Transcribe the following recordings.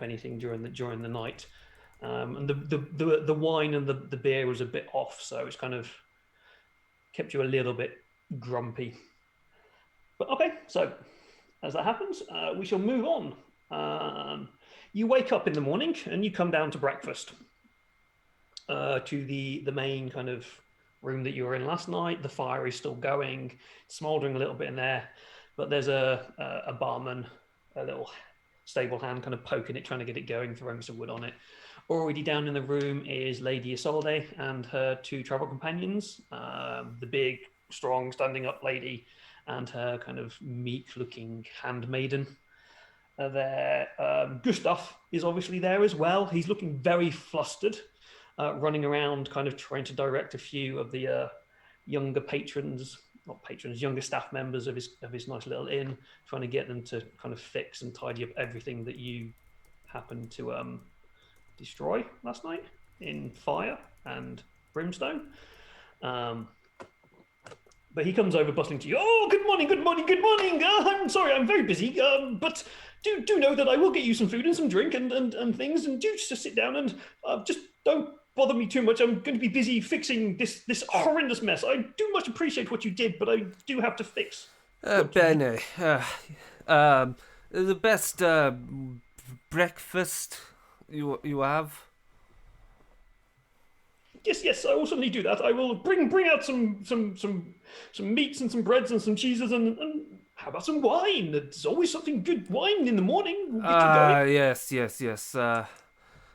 anything during the night. And the wine and the beer was a bit off, so it's kind of kept you a little bit grumpy. But okay, so as that happens, we shall move on. You wake up in the morning and you come down to breakfast, to the main kind of room that you were in last night. The fire is still going, smouldering a little bit in there, but there's a barman, a little stable hand kind of poking it, trying to get it going, throwing some wood on it. Already down in the room is Lady Isolde and her two travel companions, the big, strong, standing up lady and her kind of meek-looking handmaiden. There, Gustav is obviously there as well. He's looking very flustered, running around, kind of trying to direct a few of the younger younger staff members of his nice little inn, trying to get them to kind of fix and tidy up everything that you happened to destroy last night in fire and brimstone. But he comes over bustling to you. Oh, good morning, good morning, good morning. I'm sorry, I'm very busy, but do know that I will get you some food and some drink and things, and do just sit down and just don't bother me too much. I'm going to be busy fixing this horrendous mess. I do much appreciate what you did, but I do have to fix. Bene, the best breakfast you have? Yes, I will certainly do that. I will bring out some meats and some breads and some cheeses and how about some wine? There's always something good wine in the morning. We'll get you going. Yes.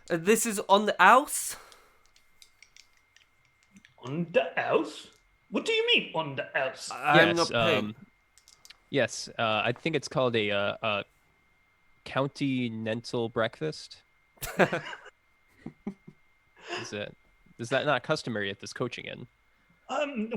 This is on the house? On the house? What do you mean on the house? I'm not paying. Yes, I think it's called a continental breakfast. Is that not customary at this coaching inn?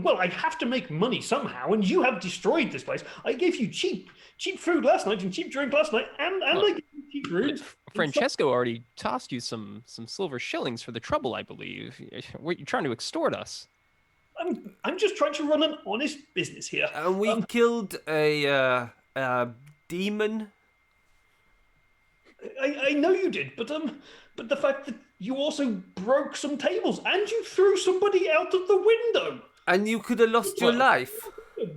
Well, I have to make money somehow, and you have destroyed this place. I gave you cheap food last night and cheap drink last night, and I gave you cheap food. Francesco already tossed you some silver shillings for the trouble, I believe. What, you're trying to extort us? I'm just trying to run an honest business here. And we killed a demon. I know you did, but the fact that you also broke some tables and you threw somebody out of the window. And you could have lost your life.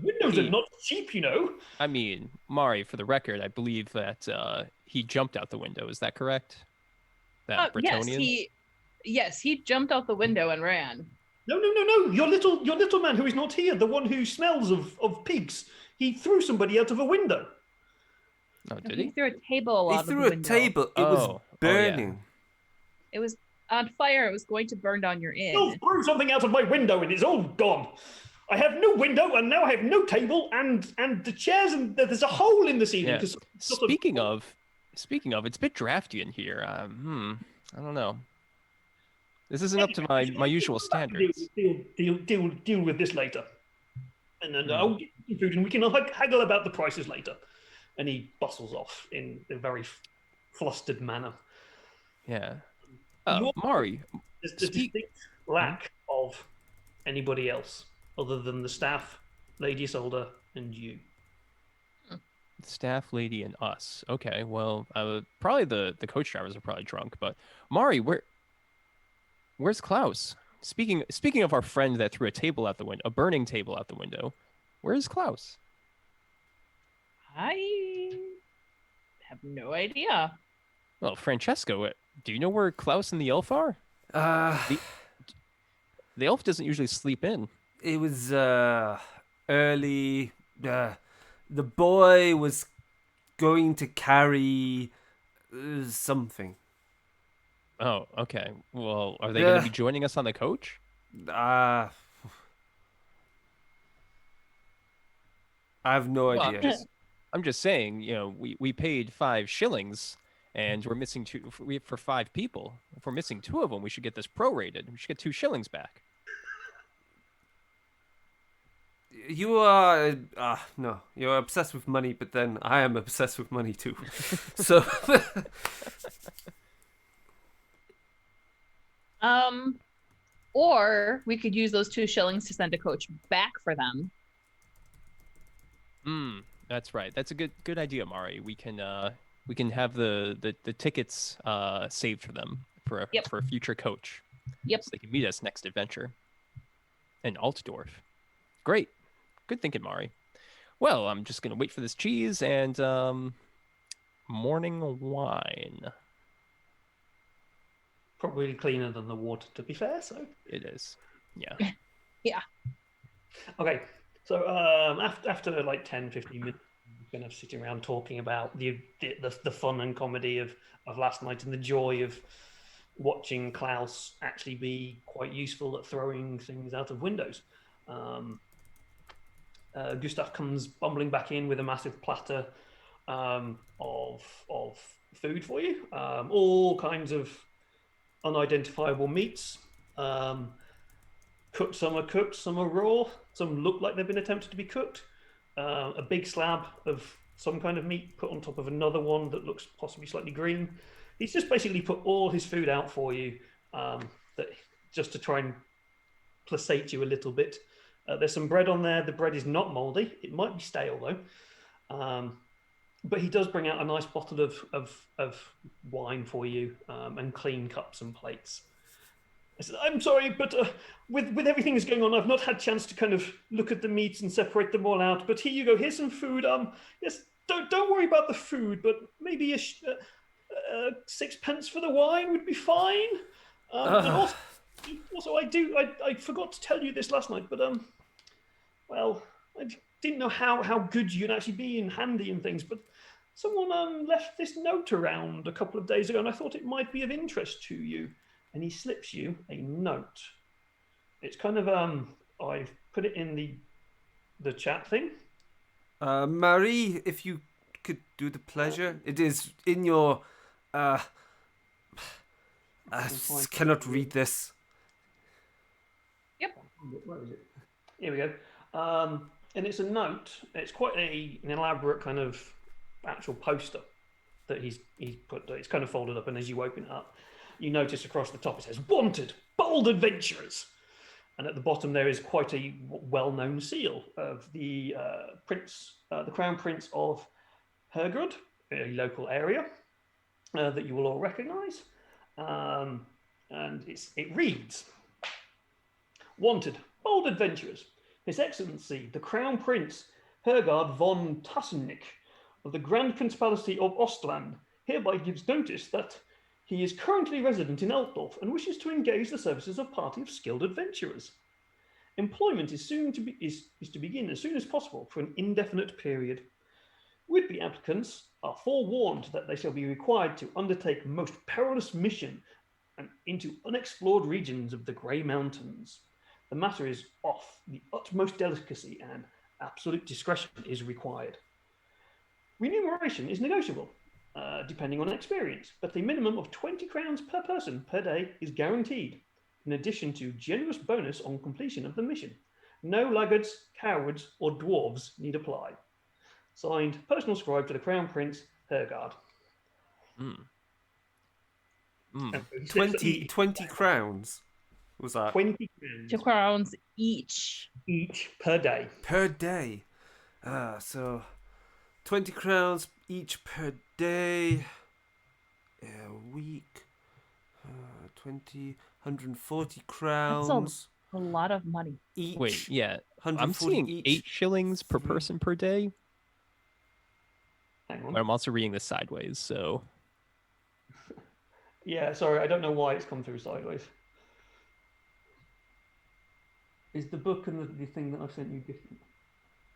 Windows are not cheap, you know. I mean, Mari, for the record, I believe that he jumped out the window. Is that correct? That Bretonian? Yes, he jumped out the window and ran. No. Your little man who is not here, the one who smells of pigs. He threw somebody out of a window. Oh, did he? He threw a table out of the window. window. He threw a table. It was burning. It was on fire. It was going to burn down your inn. You threw something out of my window and it's all gone. I have no window and now I have no table and the chairs and there's a hole in the ceiling. Yeah. Speaking of, it's a bit drafty in here. I don't know. This isn't up to my usual standards. Deal with this later. And then I'll get you food and we can haggle about the prices later. And he bustles off in a very flustered manner. Yeah. Mari. There's a distinct lack of anybody else other than the staff, Lady Isolde, and you. Staff, lady, and us. Okay, well, probably the coach drivers are probably drunk, but Mari, where's Klaus? Speaking of our friend that threw a burning table out the window, where's Klaus? I have no idea. Well, Francesco, do you know where Klaus and the elf are? The elf doesn't usually sleep in. It was early. The boy was going to carry something. Oh, okay. Well, are they going to be joining us on the coach? I have no idea. I'm just saying, we paid 5 shillings, and we're missing 2 for 5 people. If we're missing 2 of them, we should get this prorated. We should get 2 shillings back. You are no, you're obsessed with money, but then I am obsessed with money too. So, or we could use those 2 shillings to send a coach back for them. That's right. That's a good idea, Mari. We can We can have the tickets saved for them for Yep. a future coach. Yep. So they can meet us next adventure. In Altdorf. Great. Good thinking, Mari. Well, I'm just gonna wait for this cheese and morning wine. Probably cleaner than the water, to be fair. So It is. Yeah. okay. So after like 10, 15 minutes, we're kind of sitting around talking about the fun and comedy of last night and the joy of watching Klaus actually be quite useful at throwing things out of windows. Gustav comes bumbling back in with a massive platter of food for you, all kinds of unidentifiable meats. Cooked, some are cooked, some are raw, some look like they've been attempted to be cooked. A big slab of some kind of meat put on top of another one that looks possibly slightly green. He's just basically put all his food out for you, just to try and placate you a little bit. There's some bread on there. The bread is not moldy. It might be stale though. But he does bring out a nice bottle of wine for you, and clean cups and plates. I said, I'm sorry, but with everything that's going on, I've not had a chance to kind of look at the meats and separate them all out. But here you go. Here's some food. Yes, don't worry about the food, but maybe a 6 pence for the wine would be fine. And also, I forgot to tell you this last night, but well, I didn't know how good you'd actually be in handy and things, but someone left this note around a couple of days ago, and I thought it might be of interest to you. And he slips you a note. It's kind of I've put it in the chat thing. Marie, if you could do the pleasure, it is in your. I cannot read this. Yep. Where is it? Here we go. And it's a note. It's quite an elaborate kind of actual poster that he's put. It's kind of folded up, and as you open it up, you notice across the top it says "Wanted, bold adventurers," and at the bottom there is quite a well-known seal of the the Crown Prince of Hergrud, a local area that you will all recognise, and it reads: "Wanted, bold adventurers, His Excellency the Crown Prince Hergard von Tassennick of the Grand Principality of Ostland hereby gives notice that he is currently resident in Altdorf and wishes to engage the services of a party of skilled adventurers. Employment is to begin as soon as possible for an indefinite period. Would-be applicants are forewarned that they shall be required to undertake most perilous mission and into unexplored regions of the Grey Mountains. The matter is off the utmost delicacy and absolute discretion is required. Remuneration is negotiable, depending on experience, but a minimum of 20 crowns per person per day is guaranteed, in addition to generous bonus on completion of the mission. No laggards, cowards, or dwarves need apply. Signed, personal scribe to the Crown Prince, Hergard." 20 crowns. Was that 20 crowns 2 crowns each. each per day. per day? So 20 crowns each per day. A week. 140 crowns A lot of money. each. Wait, yeah. I'm 140 seeing each. 8 shillings per person per day. Hang But on. I'm also reading this sideways, so Yeah, sorry, I don't know why it's come through sideways. Is the book and the thing that I've sent you different?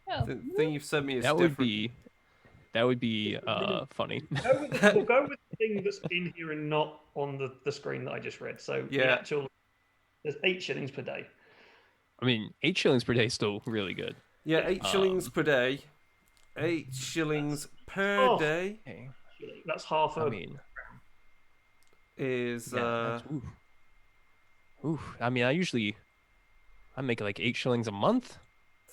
Oh, The thing you've sent me is that different. would be funny. We'll go with the thing that's in here and not on the screen that I just read. So the Yeah. actual, there's 8 shillings per day. I mean, 8 shillings per day is still really good. Yeah, 8 shillings per day. 8 shillings per Oh. day Okay. That's half a. I mean, is yeah, that's- oof. I mean, I make like 8 shillings a month.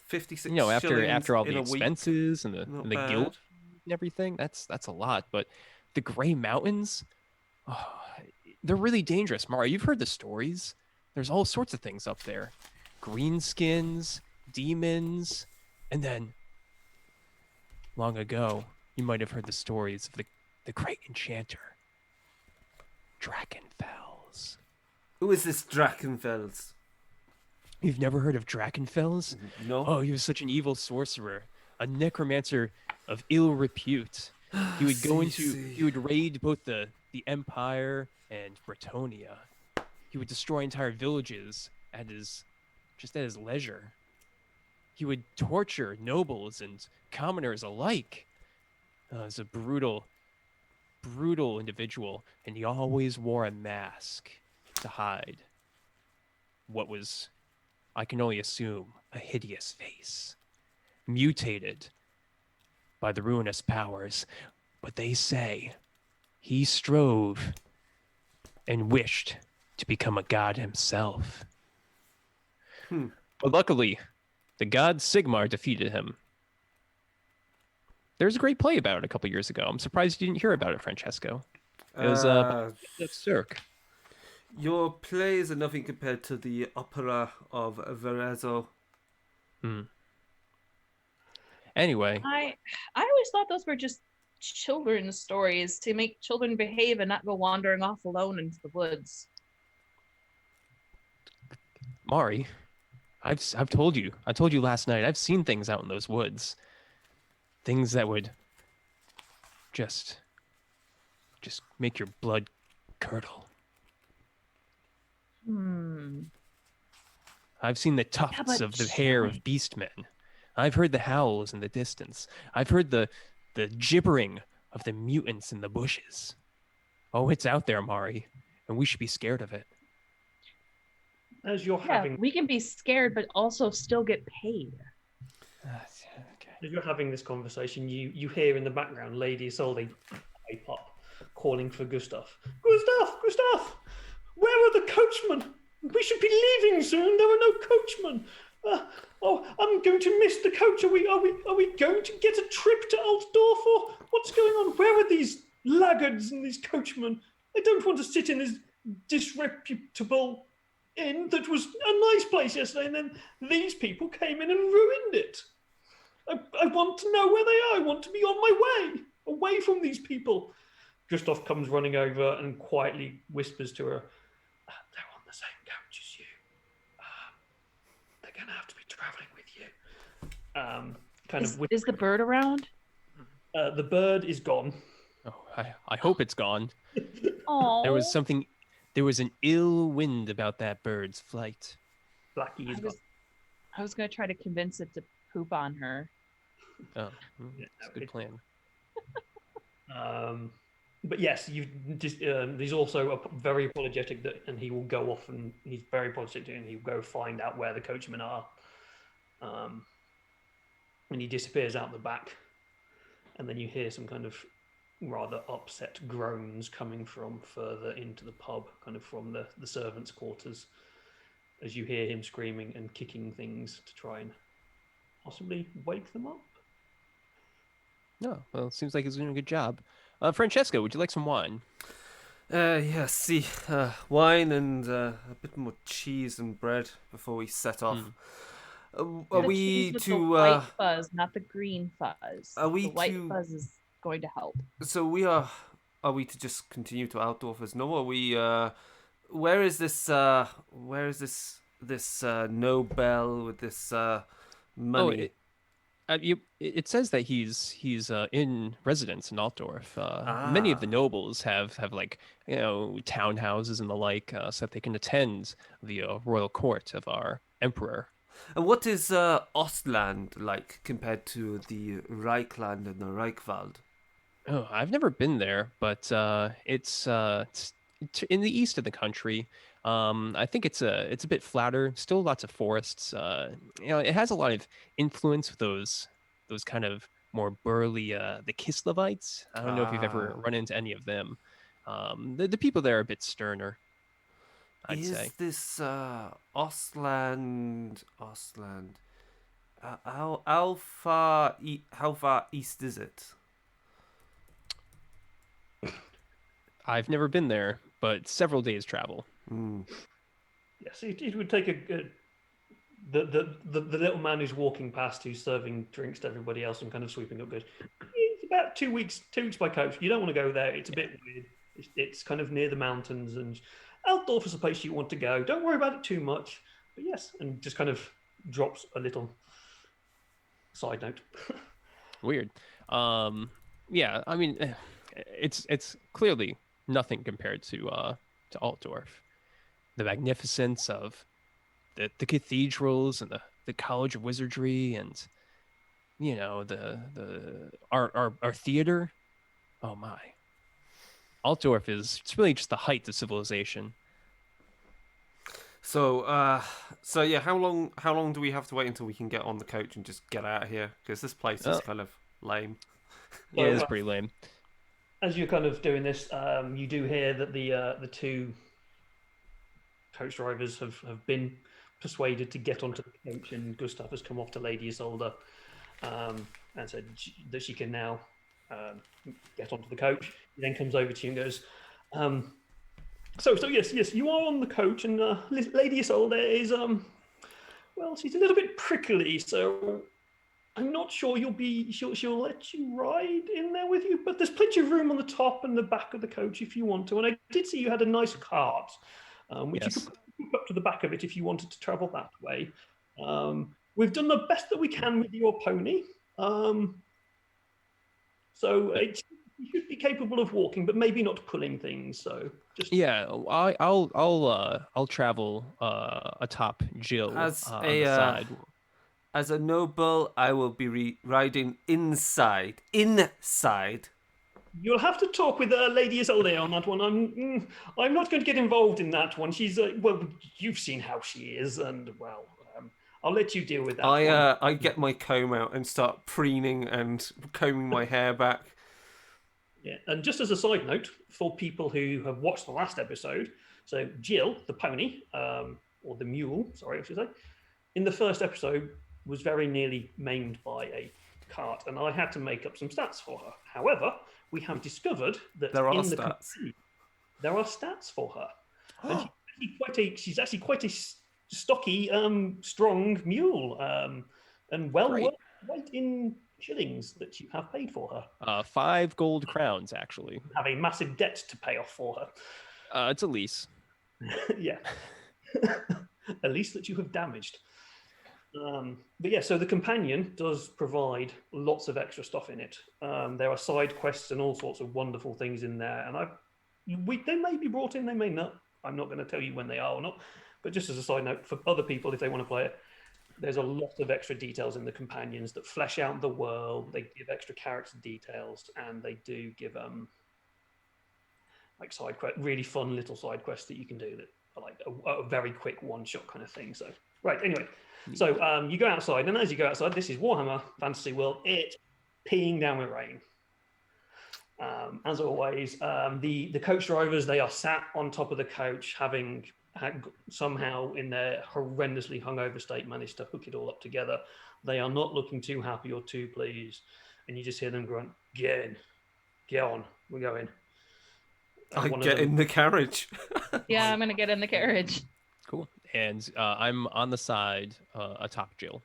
56 You know, after shillings all in the a week. expenses and the Not guild bad. and everything, that's a lot. But the Grey Mountains, they're really dangerous. Mara, you've heard the stories. There's all sorts of things up there: greenskins, demons, and then long ago, you might have heard the stories of the the great enchanter, Drakenfels. Who is this Drakenfels? You've never heard of Drakenfels? No. Oh, he was such an evil sorcerer, a necromancer of ill repute. He would go he would raid both the Empire and Bretonia. He would destroy entire villages at his leisure. He would torture nobles and commoners alike. He's a brutal individual, and he always wore a mask to hide what was, I can only assume, a hideous face, mutated by the ruinous powers. But they say he strove and wished to become a god himself. But luckily, the god Sigmar defeated him. There's a great play about it a couple years ago. I'm surprised you didn't hear about it, Francesco. It was Cirque. Your plays are nothing compared to the opera of Verezzo. Anyway, I always thought those were just children's stories to make children behave and not go wandering off alone into the woods. Mari, I've told you. I told you last night. I've seen things out in those woods. Things that would just make your blood curdle. I've seen the tufts of the hair of beastmen. I've heard the howls in the distance. I've heard the gibbering of the mutants in the bushes. Oh, it's out there, Mari, and we should be scared of it. As you're having we can be scared, but also still get paid. as you're having this conversation, you hear in the background Lady Isolde pop calling for Gustav. Gustav! Where are the coachmen? We should be leaving soon. There are no coachmen. I'm going to miss the coach. Are we going to get a trip to Altdorf, or what's going on? Where are these laggards and these coachmen? I don't want to sit in this disreputable inn that was a nice place yesterday, and then these people came in and ruined it. I want to know where they are. I want to be on my way, away from these people. Gustav comes running over and quietly whispers to her, they're on the same couch as you. They're going to have to be traveling with you. Is the bird around? The bird is gone. Oh, I hope it's gone. Oh, There was an ill wind about that bird's flight. Blackie is gone. I was going to try to convince it to poop on her. Oh, that's a good plan. But yes, he's also very apologetic and he will go off and he's very apologetic and he'll go find out where the coachmen are. And he disappears out the back, and then you hear some kind of rather upset groans coming from further into the pub, kind of from the servants' quarters, as you hear him screaming and kicking things to try and possibly wake them up. No, well, it seems like he's doing a good job. Francesco, would you like some wine? Yes, see, wine and a bit more cheese and bread before we set off. Are The we cheese with to? the white fuzz, not the green fuzz. Are we the white to- fuzz is going to help. So we are. Are we to just continue to Altdorf as no? Are we? Where is this? Where is this Nobel with this money? It says that he's in residence in Altdorf. Many of the nobles have like townhouses and the like, so that they can attend the royal court of our emperor. And what is Ostland like compared to the Reichland and the Reichwald? Oh, I've never been there, but it's in the east of the country. I think it's a bit flatter. Still lots of forests. It has a lot of influence with those kind of more burly the Kislevites. I don't know if you've ever run into any of them. The people there are a bit sterner, I'd say. Is this Ostland? How far east is it? I've never been there, but several days travel. Yes, it would take the little man who's walking past, who's serving drinks to everybody else and kind of sweeping up, goes, about 2 weeks by coach. You don't want to go there. It's a bit weird. It's kind of near the mountains, and Altdorf is a place you want to go. Don't worry about it too much. But yes, and just kind of drops a little side note. Weird. Yeah, I mean, it's clearly nothing compared to Altdorf. The magnificence of the cathedrals and the College of Wizardry, and you know our theater. Oh my, Altdorf it's really just the height of civilization. So, yeah, how long do we have to wait until we can get on the coach and just get out of here? Because this place is kind of lame. Yeah, it's pretty lame. As you're kind of doing this, you do hear that the two coach drivers have been persuaded to get onto the coach, and Gustav has come off to Lady Isolde and said that she can now get onto the coach. He then comes over to you and goes, so yes, you are on the coach, and Lady Isolde is well, she's a little bit prickly, so I'm not sure she'll let you ride in there with you, but there's plenty of room on the top and the back of the coach if you want to. And I did see you had a nice cart, which you could hook up to the back of it if you wanted to travel that way. We've done the best that we can with your pony, so you should be capable of walking, but maybe not pulling things. So just I'll travel atop Jill As on the side. As a noble, I will be riding inside. You'll have to talk with Lady Isolde on that one. I'm not going to get involved in that one. She's well, you've seen how she is, and well, I'll let you deal with that. I get my comb out and start preening and combing my hair back. Yeah, and just as a side note, for people who have watched the last episode, so Jill, the pony, or the mule, sorry, I should say, in the first episode was very nearly maimed by a cart, and I had to make up some stats for her. However, we have discovered that There are in stats. There are stats for her. And she's actually quite a stocky, strong mule, and well Great. worth weight in shillings that you have paid for her. 5 gold crowns, actually. You have a massive debt to pay off for her. It's a lease. Yeah. A lease that you have damaged. But yeah, so the companion does provide lots of extra stuff in it. There are side quests and all sorts of wonderful things in there, and they may be brought in, they may not. I'm not going to tell you when they are or not. But just as a side note, for other people, if they want to play it, there's a lot of extra details in the companions that flesh out the world. They give extra character details, and they do give like side quest, really fun little side quests that you can do that are like a very quick one-shot kind of thing. So right, anyway. So you go outside, and as you go outside, this is Warhammer Fantasy World. It's peeing down with rain. As always, the coach drivers, they are sat on top of the coach, having somehow in their horrendously hungover state managed to hook it all up together. They are not looking too happy or too pleased, and you just hear them grunt, "Get in, get on, we're going." I get in the carriage. Yeah, I'm gonna get in the carriage. Cool. And I'm on the side atop Jill.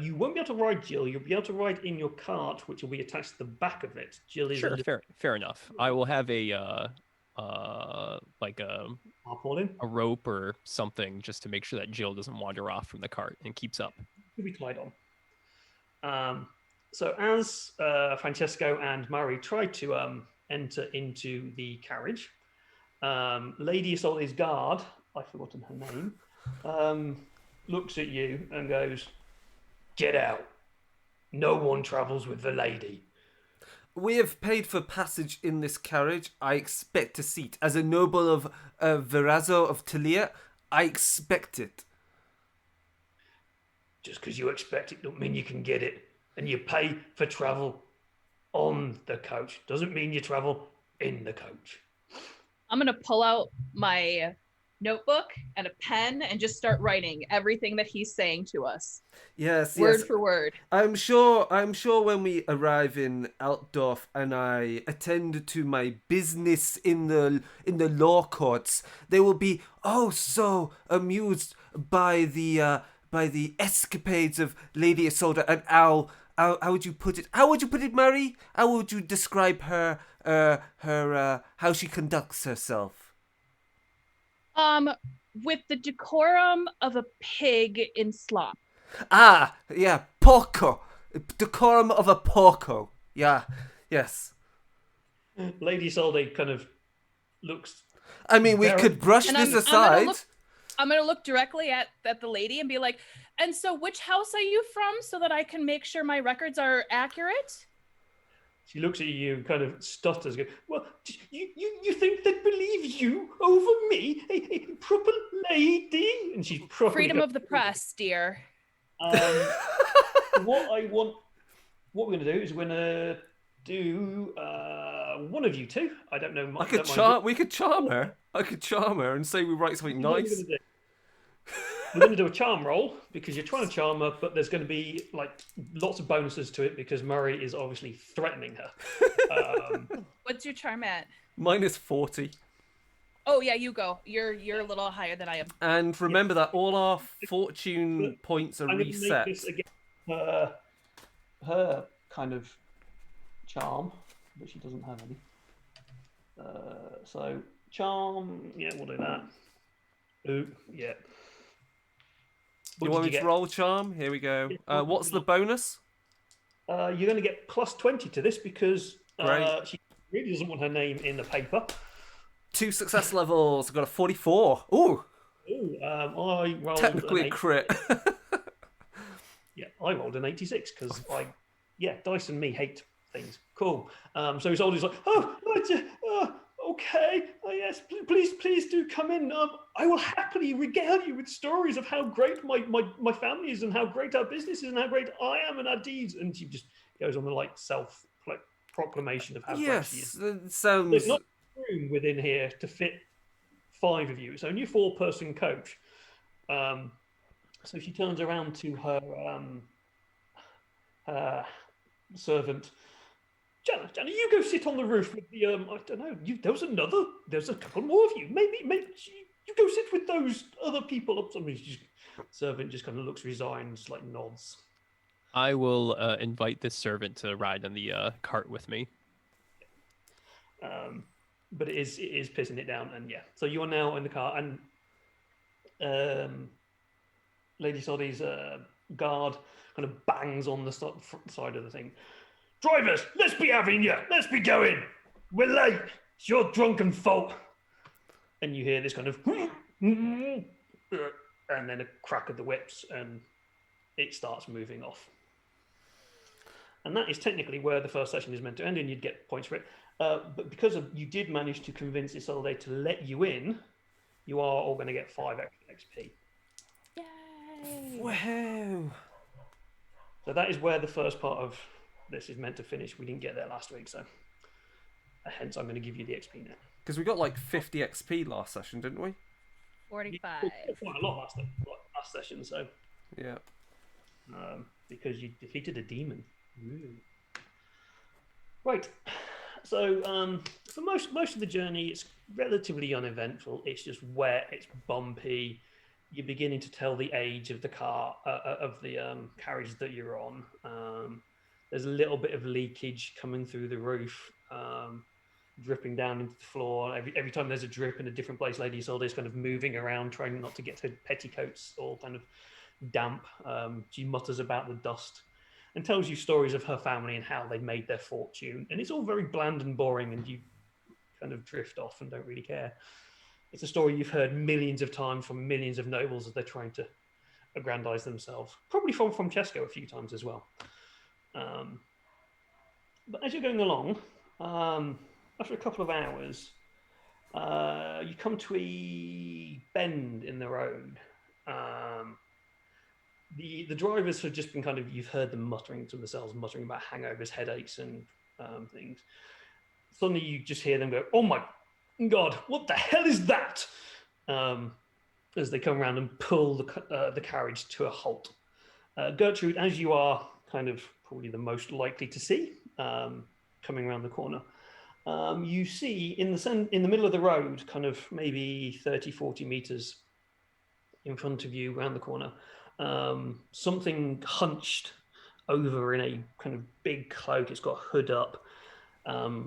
You won't be able to ride Jill. You'll be able to ride in your cart, which will be attached to the back of it. Jill is Sure, fair enough. I will have like a rope or something just to make sure that Jill doesn't wander off from the cart and keeps up. Will be tied on. So as Francesco and Murray try to enter into the carriage, Lady Isolde's guard, I've forgotten her name, looks at you and goes, "Get out. No one travels with the lady." We have paid for passage in this carriage. I expect a seat. As a noble of Verazo of Talia, I expect it. Just because you expect it don't mean you can get it. And you pay for travel on the coach. Doesn't mean you travel in the coach. I'm gonna pull out my notebook and a pen and just start writing everything that he's saying to us. Yes, word for word. I'm sure when we arrive in Altdorf and I attend to my business in the law courts, they will be oh so amused by the escapades of Lady Isolde, and how would you put it? How would you put it, Murray? How would you describe her how she conducts herself? With the decorum of a pig in slop. Ah, yeah, porco. Decorum of a porco. Yeah, yes. Lady Solde kind of looks. I mean, we Very- could brush And this I'm aside. gonna I'm gonna look directly at the lady and be like, and so which house are you from so that I can make sure my records are accurate? She looks at you and kind of stutters. Goes, well, you think they'd believe you over me, a proper lady? And she's properly Freedom of the press, dear. what we're going to do is we're going to do one of you two. I don't know. We could charm her. I could charm her and say we write something nice. We're going to do a charm roll because you're trying to charm her, but there's going to be like lots of bonuses to it because Murray is obviously threatening her. What's your charm at? Minus 40. Oh yeah, you go. You're a little higher than I am. And remember that all our fortune points are I'm going to make reset. this again her kind of charm, but she doesn't have any. So charm, yeah, we'll do that. Ooh, yeah. You want me to roll charm? Here we go. What's the bonus? You're going to get plus 20 to this because Great. she really doesn't want her name in the paper. 2 success levels. I've got a 44. Ooh, Ooh, I rolled technically an a crit. Yeah, I rolled an 86 because Dice and me hate things. Cool. So his older's like, okay, yes, please do come in. I will happily regale you with stories of how great my family is and how great our business is and how great I am and our deeds. And she just goes on the proclamation of how great she is. Yes, it sounds. There's not room within here to fit 5 of you. It's only a 4-person coach. So she turns around to her servant. Jana, you go sit on the roof with the I don't know. There's a couple more of you. Maybe you go sit with those other people up. Servant just kind of looks resigned, just like nods. I will invite this servant to ride on the cart with me. But it is pissing it down, and yeah. So you are now in the car, and Lady Soddy's guard kind of bangs on the side of the thing. Drivers, let's be having you. Let's be going. We're late. It's your drunken fault. And you hear this kind of, and then a crack of the whips, and it starts moving off. And that is technically where the first session is meant to end, and you'd get points for it. But because you did manage to convince Isolde to let you in, you are all going to get 5 extra XP. Yay! Wow. So that is where the first part of this is meant to finish. We didn't get there last week, so hence I'm going to give you the XP now. Because we got like 50 XP last session, didn't we? 45. Quite a lot last session, so Yeah. because you defeated a demon. Ooh. Right. So for most of the journey, it's relatively uneventful. It's just wet. It's bumpy. You're beginning to tell the age of the car, of the carriage that you're on. There's a little bit of leakage coming through the roof, dripping down into the floor. Every time there's a drip in a different place, Lady Isolde's kind of moving around, trying not to get her petticoats all kind of damp. She mutters about the dust and tells you stories of her family and how they made their fortune. And it's all very bland and boring, and you kind of drift off and don't really care. It's a story you've heard millions of times from millions of nobles as they're trying to aggrandize themselves. Probably from Francesco a few times as well. But as you're going along, after a couple of hours, you come to a bend in the road. The drivers have just been you've heard them muttering to themselves, muttering about hangovers, headaches, and things. Suddenly you just hear them go, "Oh my God, what the hell is that?" As they come around and pull the carriage to a halt. Gertrude, as you are kind of probably the most likely to see, coming around the corner, you see in the middle of the road, kind of maybe 30, 40 meters in front of you around the corner, something hunched over in a kind of big cloak. It's got a hood up,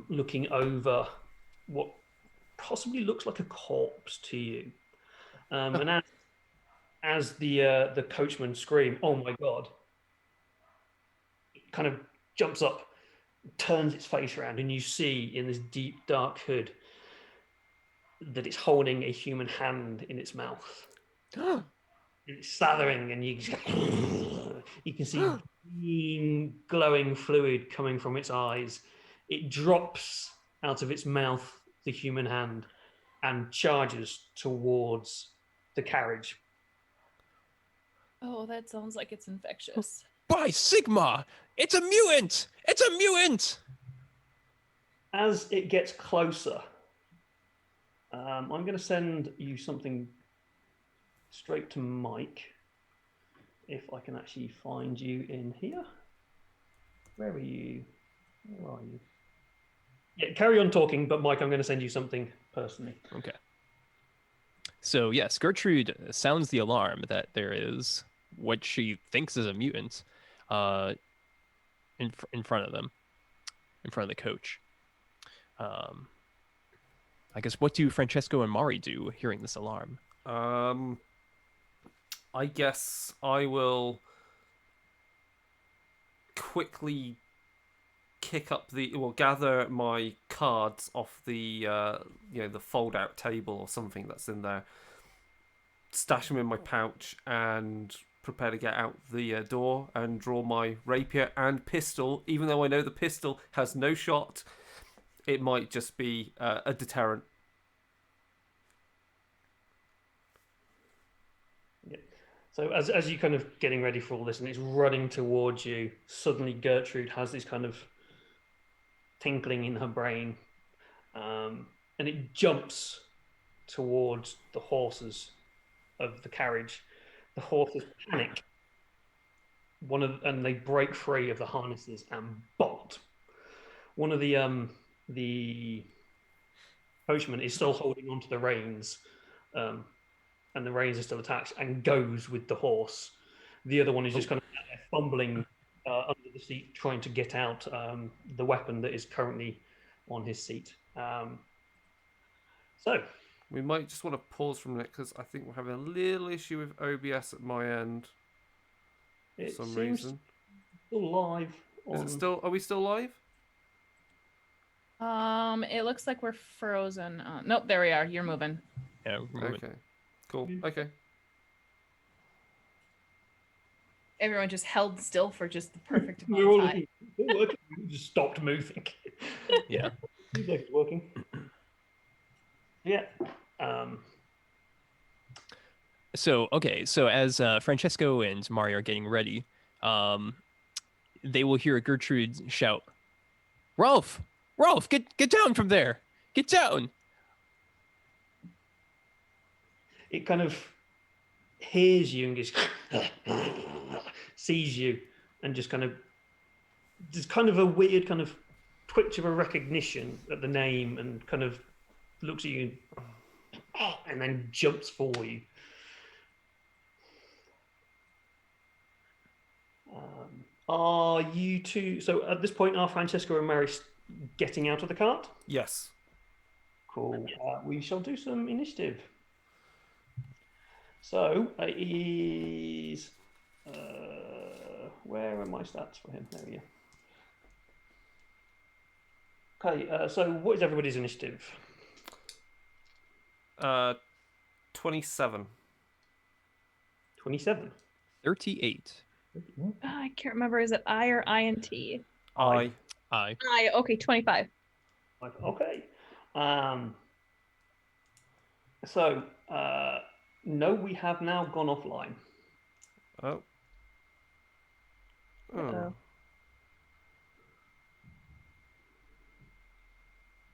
looking over what possibly looks like a corpse to you. And as the coachman scream, "Oh my god!" it kind of jumps up, turns its face around, and you see in this deep dark hood that it's holding a human hand in its mouth. And it's slathering, and you can see green, glowing fluid coming from its eyes. It drops out of its mouth the human hand and charges towards the carriage. Oh, that sounds like it's infectious. By Sigma! It's a mutant! It's a mutant! As it gets closer, I'm going to send you something straight to Mike. If I can actually find you in here. Where are you? Where are you? Yeah, carry on talking, but Mike, I'm going to send you something personally. Okay. So yes, Gertrude sounds the alarm that there is what she thinks is a mutant in front of them, in front of the coach. I guess what do Francesco and Mari do hearing this alarm? I guess I will quickly gather my cards off the the fold-out table or something that's in there, stash them in my pouch, and prepare to get out the door and draw my rapier and pistol. Even though I know the pistol has no shot, it might just be a deterrent. So as you kind of getting ready for all this and it's running towards you, suddenly Gertrude has this kind of tinkling in her brain, and it jumps towards the horses of the carriage. The horses panic. And they break free of the harnesses and bolt. One of the coachman is still holding onto the reins, and the reins are still attached, and goes with the horse. The other one is just kind of fumbling under the seat, trying to get out the weapon that is currently on his seat. So we might just want to pause from it because I think we're having a little issue with OBS at my end for some reason. Still live. Is it still? Are we still live? It looks like we're frozen. Nope, there we are. You're moving. Yeah, we're moving. Okay. Cool. Okay. Everyone just held still for just the perfect We're amount all of time. working. We just stopped moving. Yeah. Seems like it's working. Yeah. So as Francesco and Mari are getting ready, they will hear Gertrude shout, Rolf, get down from there. Get down. It kind of hears you and just sees you and just kind of a weird kind of twitch of a recognition at the name and kind of looks at you and then jumps for you. Are you two? So at this point, are Francesco and Mary getting out of the cart? Yes. Cool. We shall do some initiative. So it is. Where are my stats for him? There we go. Okay. So what is everybody's initiative? 27. 27. 38. I can't remember. Is it I or INT? I. I. Okay, 25. Okay. So no, we have now gone offline. Oh. Uh-oh.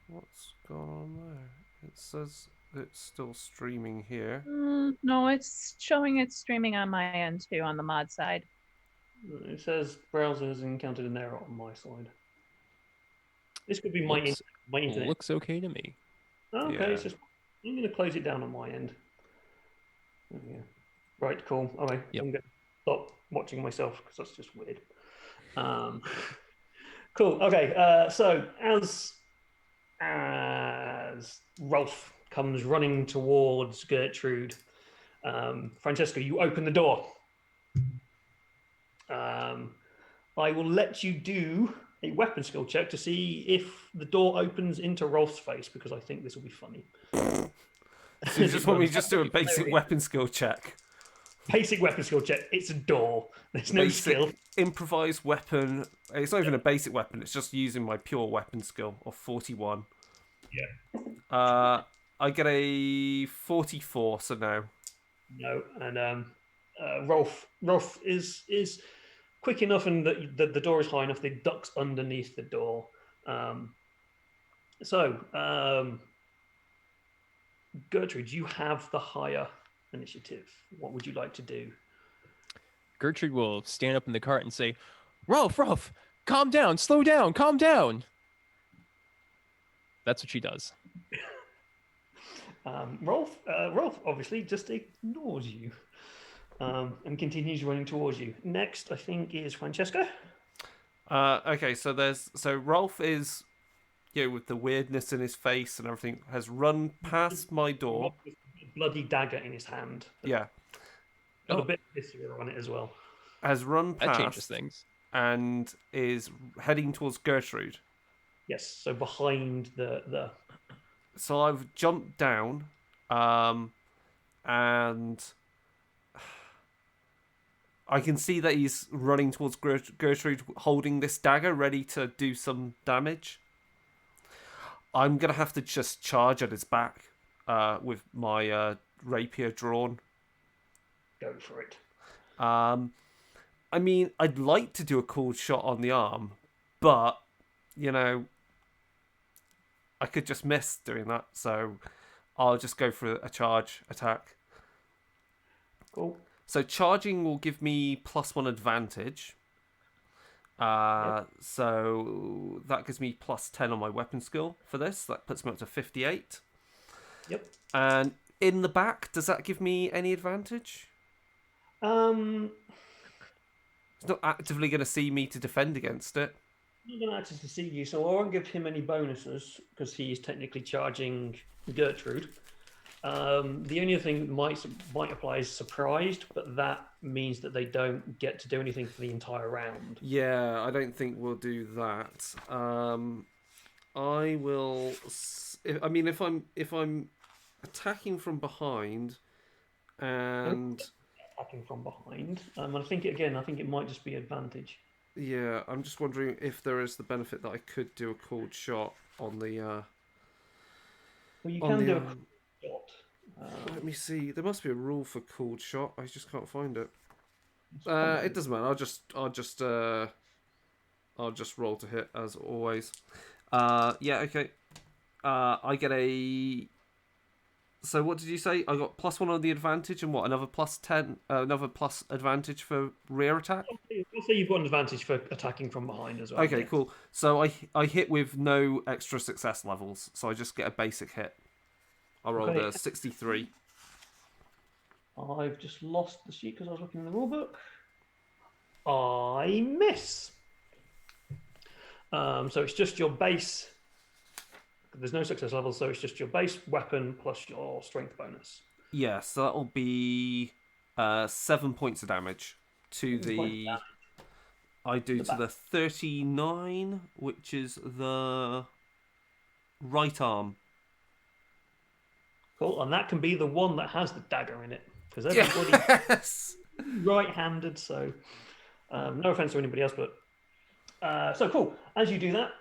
What's going on there? It says it's still streaming here. No, it's showing it's streaming on my end too, on the mod side. It says browser has encountered an error on my side. This could be my internet. Looks okay to me. Okay, Yeah. it's just I'm going to close it down on my end. There we go. Right, cool. Okay, Yep. I'm going to stop watching myself because that's just weird. Um, cool. Okay. So as Rolf comes running towards Gertrude, Francesca, you open the door. I will let you do a weapon skill check to see if the door opens into Rolf's face, because I think this will be funny. So you just want me to just do a basic weapon skill check? Basic weapon skill check. It's a door. There's no skill. Improvised weapon. It's not even a basic weapon. It's just using my pure weapon skill of 41. Yeah. I get a 44. So no. No, and Rolf is quick enough, and the door is high enough. They ducks underneath the door. Gertrude, you have the higher initiative. What would you like to do? Gertrude will stand up in the cart and say, Rolf, calm down, slow down, calm down. That's what she does. Rolf obviously just ignores you and continues running towards you. Next, I think, is Francesca. Okay, so Rolf is, with the weirdness in his face and everything, has run past my door. Bloody dagger in his hand. Yeah. Got a bit of viscera on it as well. Has run past. That changes things. And is heading towards Gertrude. Yes, so behind the... So I've jumped down, and I can see that he's running towards Gertrude, holding this dagger, ready to do some damage. I'm going to have to just charge at his back with my rapier drawn. Go for it. I mean, I'd like to do a cool shot on the arm, but, I could just miss doing that, so I'll just go for a charge attack. Cool. So charging will give me +1 advantage. Yep. So that gives me +10 on my weapon skill for this. That puts me up to 58. Yep. And in the back, does that give me any advantage? It's not actively going to see me to defend against it. I'm not going to actually see you, so I won't give him any bonuses because he is technically charging Gertrude. The only thing that might apply is surprised, but that means that they don't get to do anything for the entire round. Yeah, I don't think we'll do that. I will. If I'm attacking from behind, and attacking from behind, I think it might just be advantage. Yeah, I'm just wondering if there is the benefit that I could do a cold shot on the. Well, you can do a cold shot. Let me see. There must be a rule for cold shot. I just can't find it. It doesn't matter. I'll just roll to hit as always. Yeah. Okay. I get a. So what did you say? I got +1 on the advantage and what? Another +10. Another plus advantage for rear attack. I'll say you've got an advantage for attacking from behind as well. Okay, cool. So I hit with no extra success levels, so I just get a basic hit. I rolled a 63. I've just lost the sheet because I was looking in the rulebook. I miss. So it's just your base. There's no success level, so it's just your base weapon plus your strength bonus. Yeah, so that'll be 7 points of damage to the. I do to the 39, which is the right arm. Cool, and that can be the one that has the dagger in it, because everybody right-handed. So no offense to anybody else, but so cool. As you do that,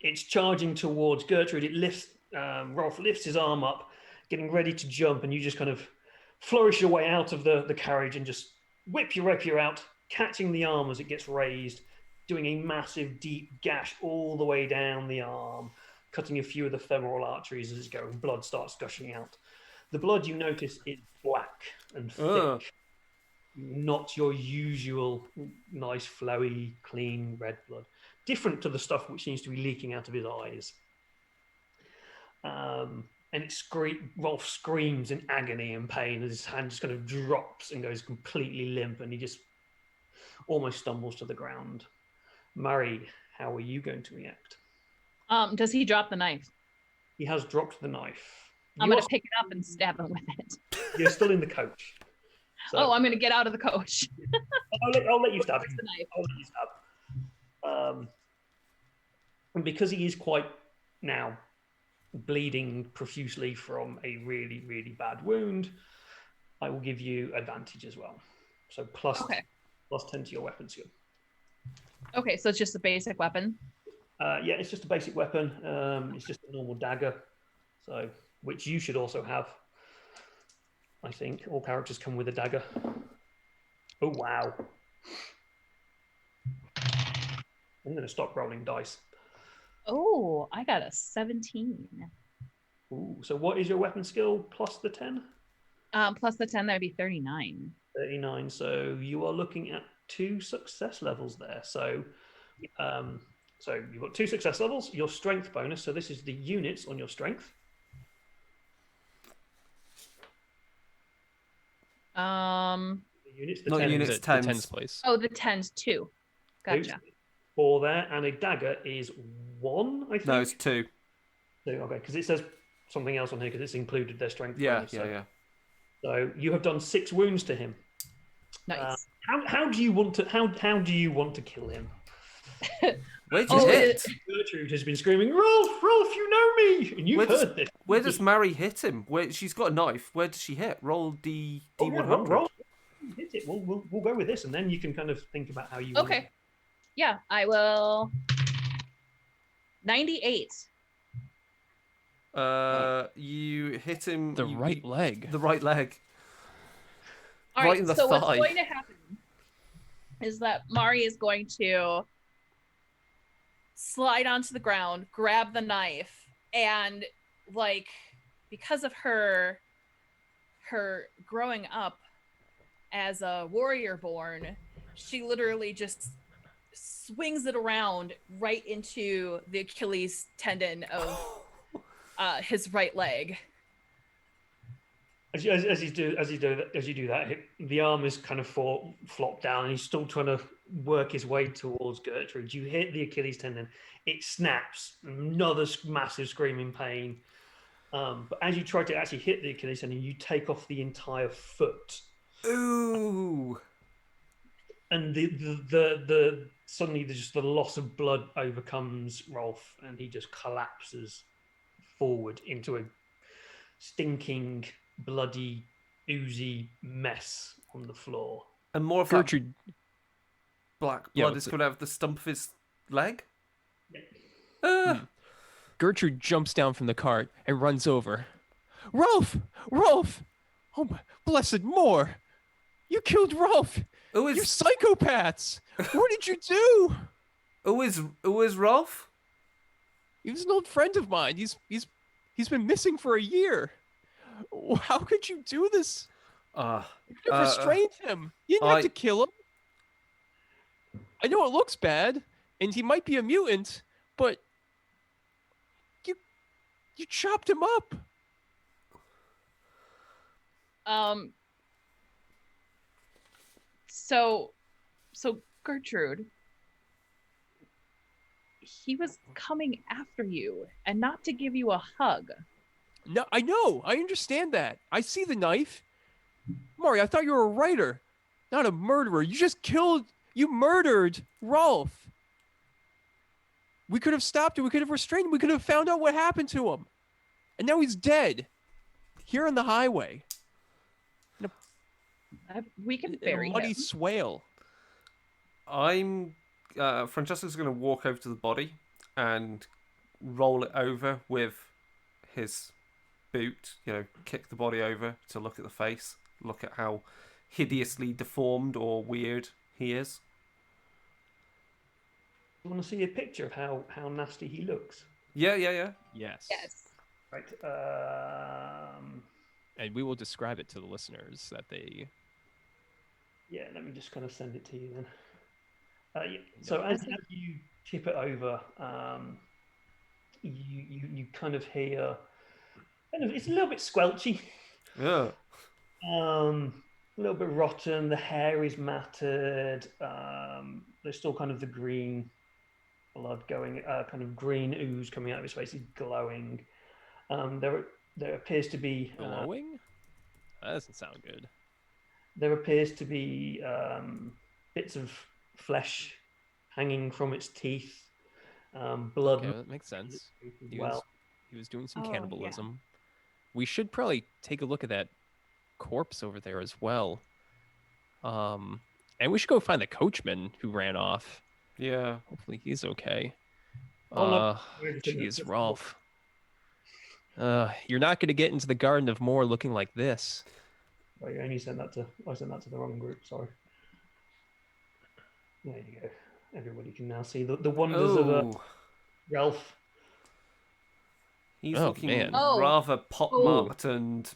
it's charging towards Gertrude. It lifts. Rolf lifts his arm up, getting ready to jump, and you just kind of flourish your way out of the carriage and just whip your rapier out, catching the arm as it gets raised, doing a massive deep gash all the way down the arm, cutting a few of the femoral arteries as it's going. Blood starts gushing out. The blood, you notice, is black and thick. Not your usual nice, flowy, clean red blood. Different to the stuff which seems to be leaking out of his eyes. And Rolf screams in agony and pain as his hand just kind of drops and goes completely limp, and he just almost stumbles to the ground. Murray, how are you going to react? Does he drop the knife? He has dropped the knife. I'm going to pick it up and stab him with it. You're still in the coach. So Oh, I'm going to get out of the coach. I'll let you stab him. The knife. I'll let you stab. And because he is quite now bleeding profusely from a really, really bad wound, I will give you advantage as well. So plus 10 to your weapon skill. Okay, so it's just a basic weapon. Yeah, it's just a basic weapon. It's just a normal dagger, so which you should also have. I think all characters come with a dagger. Oh wow! I'm going to stop rolling dice. Oh, I got a 17. Ooh, so what is your weapon skill plus the 10? Plus the 10, that'd be 39. 39. So you are looking at 2 success levels there. So, so you've got 2 success levels. Your strength bonus. So this is the units on your strength. The units. The Not 10 units, the tens. tens place. Oh, the 10's 2. Gotcha. 4 there, and a dagger is 1. I think. No, it's 2. 2, okay, because it says something else on here because it's included their strength. Yeah, bonus, yeah. So you have done 6 wounds to him. Nice. How do you want to do you want to kill him? Where'd you hit? Gertrude has been screaming, Rolf, you know me, and you've heard this. Where does Mary hit him? Where she's got a knife. Where does she hit? Roll D100. Roll. Hit it. We'll go with this, and then you can kind of think about how you. Okay. Yeah, I will. 98. You hit him. The right leg. The right leg. All Right right, in the so thigh. what's going to happen is that Mari is going to slide onto the ground, grab the knife, and like because of her growing up as a warrior born, she literally just swings it around right into the Achilles tendon of his right leg. As you do that, the arm is kind of flopped down, and he's still trying to work his way towards Gertrude. You hit the Achilles tendon, it snaps, another massive screaming pain. But as you try to actually hit the Achilles tendon, you take off the entire foot. Ooh! And the suddenly just the loss of blood overcomes Rolf, and he just collapses forward into a stinking, bloody, oozy mess on the floor. And more of Gertrude. that black Yeah, blood is coming out of the stump of his leg? Yeah. Gertrude jumps down from the cart and runs over. Rolf! Rolf! Oh my blessed Moor! You killed Rolf! Who You is psychopaths! What did you do? who is Rolf? He was an old friend of mine. He's been missing for a year. How could you do this? You could have restrained him. You didn't have to kill him. I know it looks bad, and he might be a mutant, but you chopped him up. So Gertrude, he was coming after you and not to give you a hug. No, I know. I understand that. I see the knife. Mari, I thought you were a writer, not a murderer. You murdered Rolf. We could have stopped him. We could have restrained him. We could have found out what happened to him. And now he's dead. Here on the highway. We can In bury a muddy him. swale. Francesco's going to walk over to the body and roll it over with his boot, kick the body over to look at the face, look at how hideously deformed or weird he is. You want to see a picture of how nasty he looks? Yeah. Yes. Yes. Right. And we will describe it to the listeners that they... Yeah, let me just kind of send it to you then. Yeah. So as you tip it over, you kind of hear, it's a little bit squelchy. Yeah. a little bit rotten. The hair is matted. There's still kind of the green blood going, kind of green ooze coming out of his face. He's glowing. There appears to be Glowing? That doesn't sound good. there appears to be bits of flesh hanging from its teeth. Blood. Okay, that makes sense. Well, He was doing some Oh, yeah. cannibalism. We should probably take a look at that corpse over there as well. And we should go find the coachman who ran off. Yeah. Hopefully he's okay. Oh, no. Jeez, Rolf. You're not going to get into the Garden of Moor looking like this. Oh, you only sent that to. I sent that to the wrong group. Sorry. There you go. Everybody can now see the wonders of Oh, Ralph. he's Oh, looking man. Oh. rather pockmarked and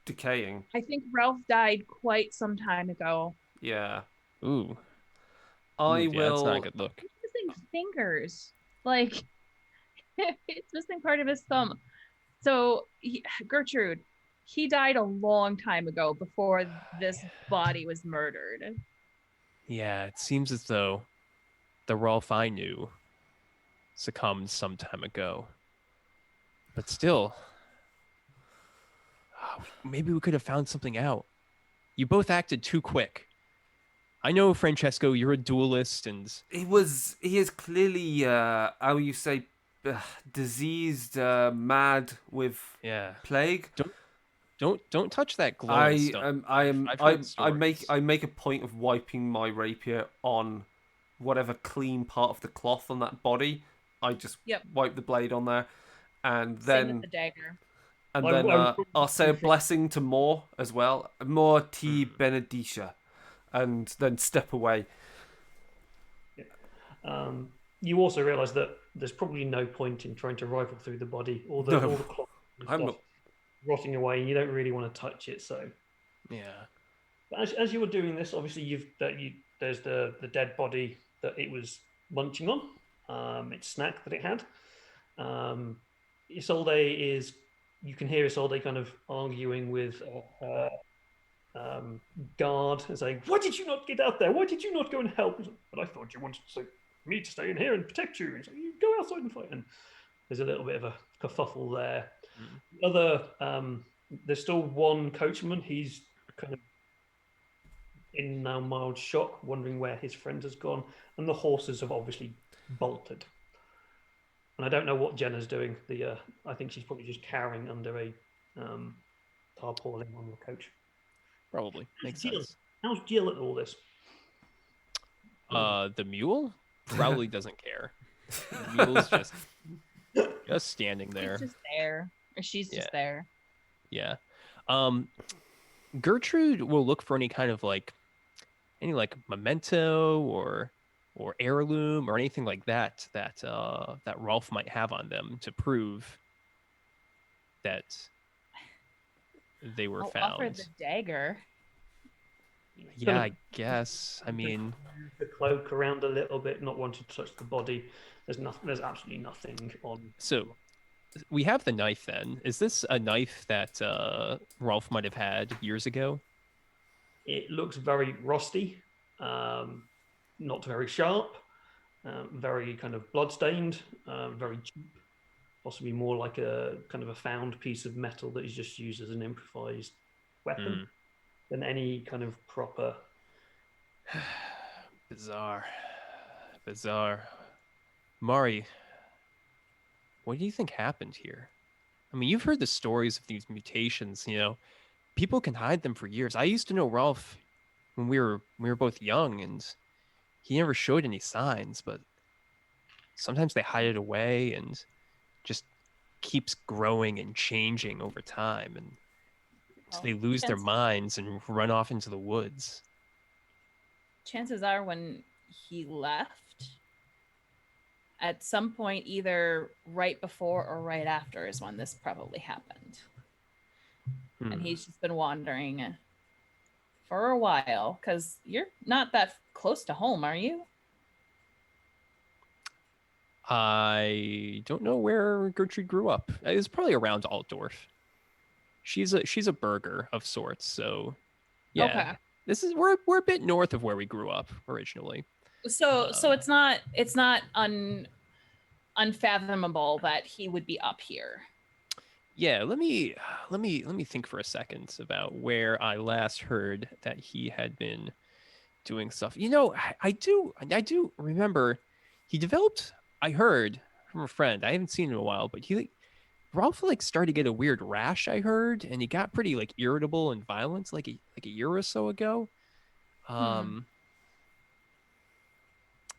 decaying. I think Ralph died quite some time ago. Yeah. Ooh. I Yeah, that's not a will. good look. Missing fingers. Like, it's missing part of his thumb. So, Gertrude, he died a long time ago before this body was murdered. Yeah, it seems as though the Rolf I knew succumbed some time ago. But still, maybe we could have found something out. You both acted too quick. I know, Francesco, you're a duelist, and He is clearly, how you say, diseased, mad with yeah, plague. don't touch that glowing stuff. I've heard I make stories. a point of wiping my rapier on whatever clean part of the cloth on that body. I just Yep. wipe the blade on there, and Same with then the dagger. I'll say a blessing to Moore as well. More T benedicia, and then step away. You also realise that there's probably no point in trying to rifle through the body or the cloth and I'm stuff rotting away, and you don't really want to touch it. So, Yeah. but as you were doing this, obviously there's the dead body that it was munching on, its snack that it had. Isolde is, you can hear Isolde kind of arguing with guard and saying, "Why did you not get out there? Why did you not go and help?" But I thought you wanted me to stay in here and protect you. So you go outside and fight. And there's a little bit of a kerfuffle there. There's still one coachman. He's kind of in now mild shock, wondering where his friend has gone, and the horses have obviously bolted. And I don't know what Jenna's doing. I think she's probably just cowering under a tarpaulin on the coach. Probably. Makes Jill? sense. How's Jill at all this? The mule probably doesn't care. The mule's just standing there. He's just there. Or she's just there. Yeah. Gertrude will look for any kind of any memento or heirloom or anything like that Rolf might have on them to prove that they were I'll found. offer the dagger. Yeah, I guess. I mean, The cloak around a little bit, not wanting to touch the body. There's nothing. There's absolutely nothing on. so we have the knife then. Is this a knife that Rolf might have had years ago? It looks very rusty, not very sharp, very kind of bloodstained, very cheap, possibly more like a kind of a found piece of metal that is just used as an improvised weapon than any kind of proper. Bizarre. Mari, what do you think happened here? I mean, you've heard the stories of these mutations, people can hide them for years. I used to know Rolf when we were both young, and he never showed any signs, but sometimes they hide it away and just keeps growing and changing over time, and so they lose their minds and run off into the woods. Chances are when he left, at some point, either right before or right after is when this probably happened. And he's just been wandering for a while, because you're not that close to home, are you? I don't know where Gertrude grew up. It's probably around Altdorf. She's a burger of sorts, so Yeah. Okay. This is we're a bit north of where we grew up originally. So it's not unfathomable that he would be up here. Yeah, let me think for a second about where I last heard that he had been doing stuff. I do remember he developed. I heard from a friend. I haven't seen him in a while, but Ralph started to get a weird rash. I heard, and he got pretty irritable and violent like a year or so ago.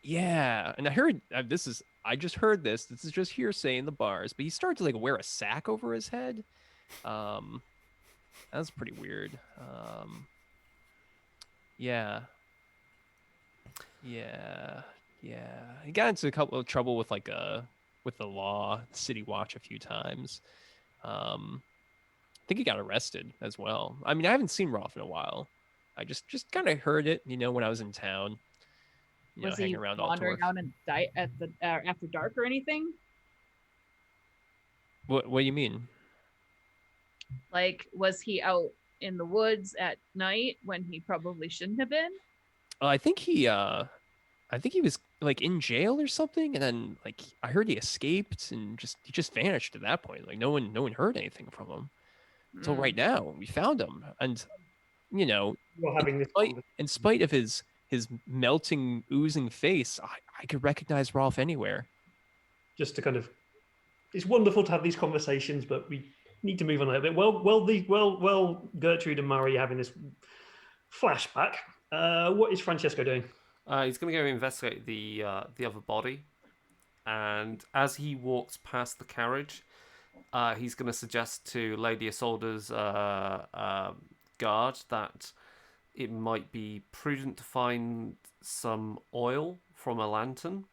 Yeah, and I heard I just heard this. This is just hearsay in the bars, but he started to wear a sack over his head. That was pretty weird. Yeah. He got into a couple of trouble with with the law, City Watch a few times. I think he got arrested as well. I mean, I haven't seen Rolf in a while. I just kind of heard it, when I was in town. Was hanging he around wandering Altdorf. out and at the after dark or anything? What do you mean? Like, was he out in the woods at night when he probably shouldn't have been? I think he was in jail or something, and then I heard he escaped and he just vanished at that point. No one heard anything from him until right now. We found him, and You're having this in spite of his melting, oozing face, I could recognize Rolf anywhere. just to it's wonderful to have these conversations, but we need to move on a little bit. Well, Gertrude and Murray are having this flashback. What is Francesco doing? He's going to go investigate the other body, and as he walks past the carriage, he's going to suggest to Lady Isolde's guard that it might be prudent to find some oil from a lantern,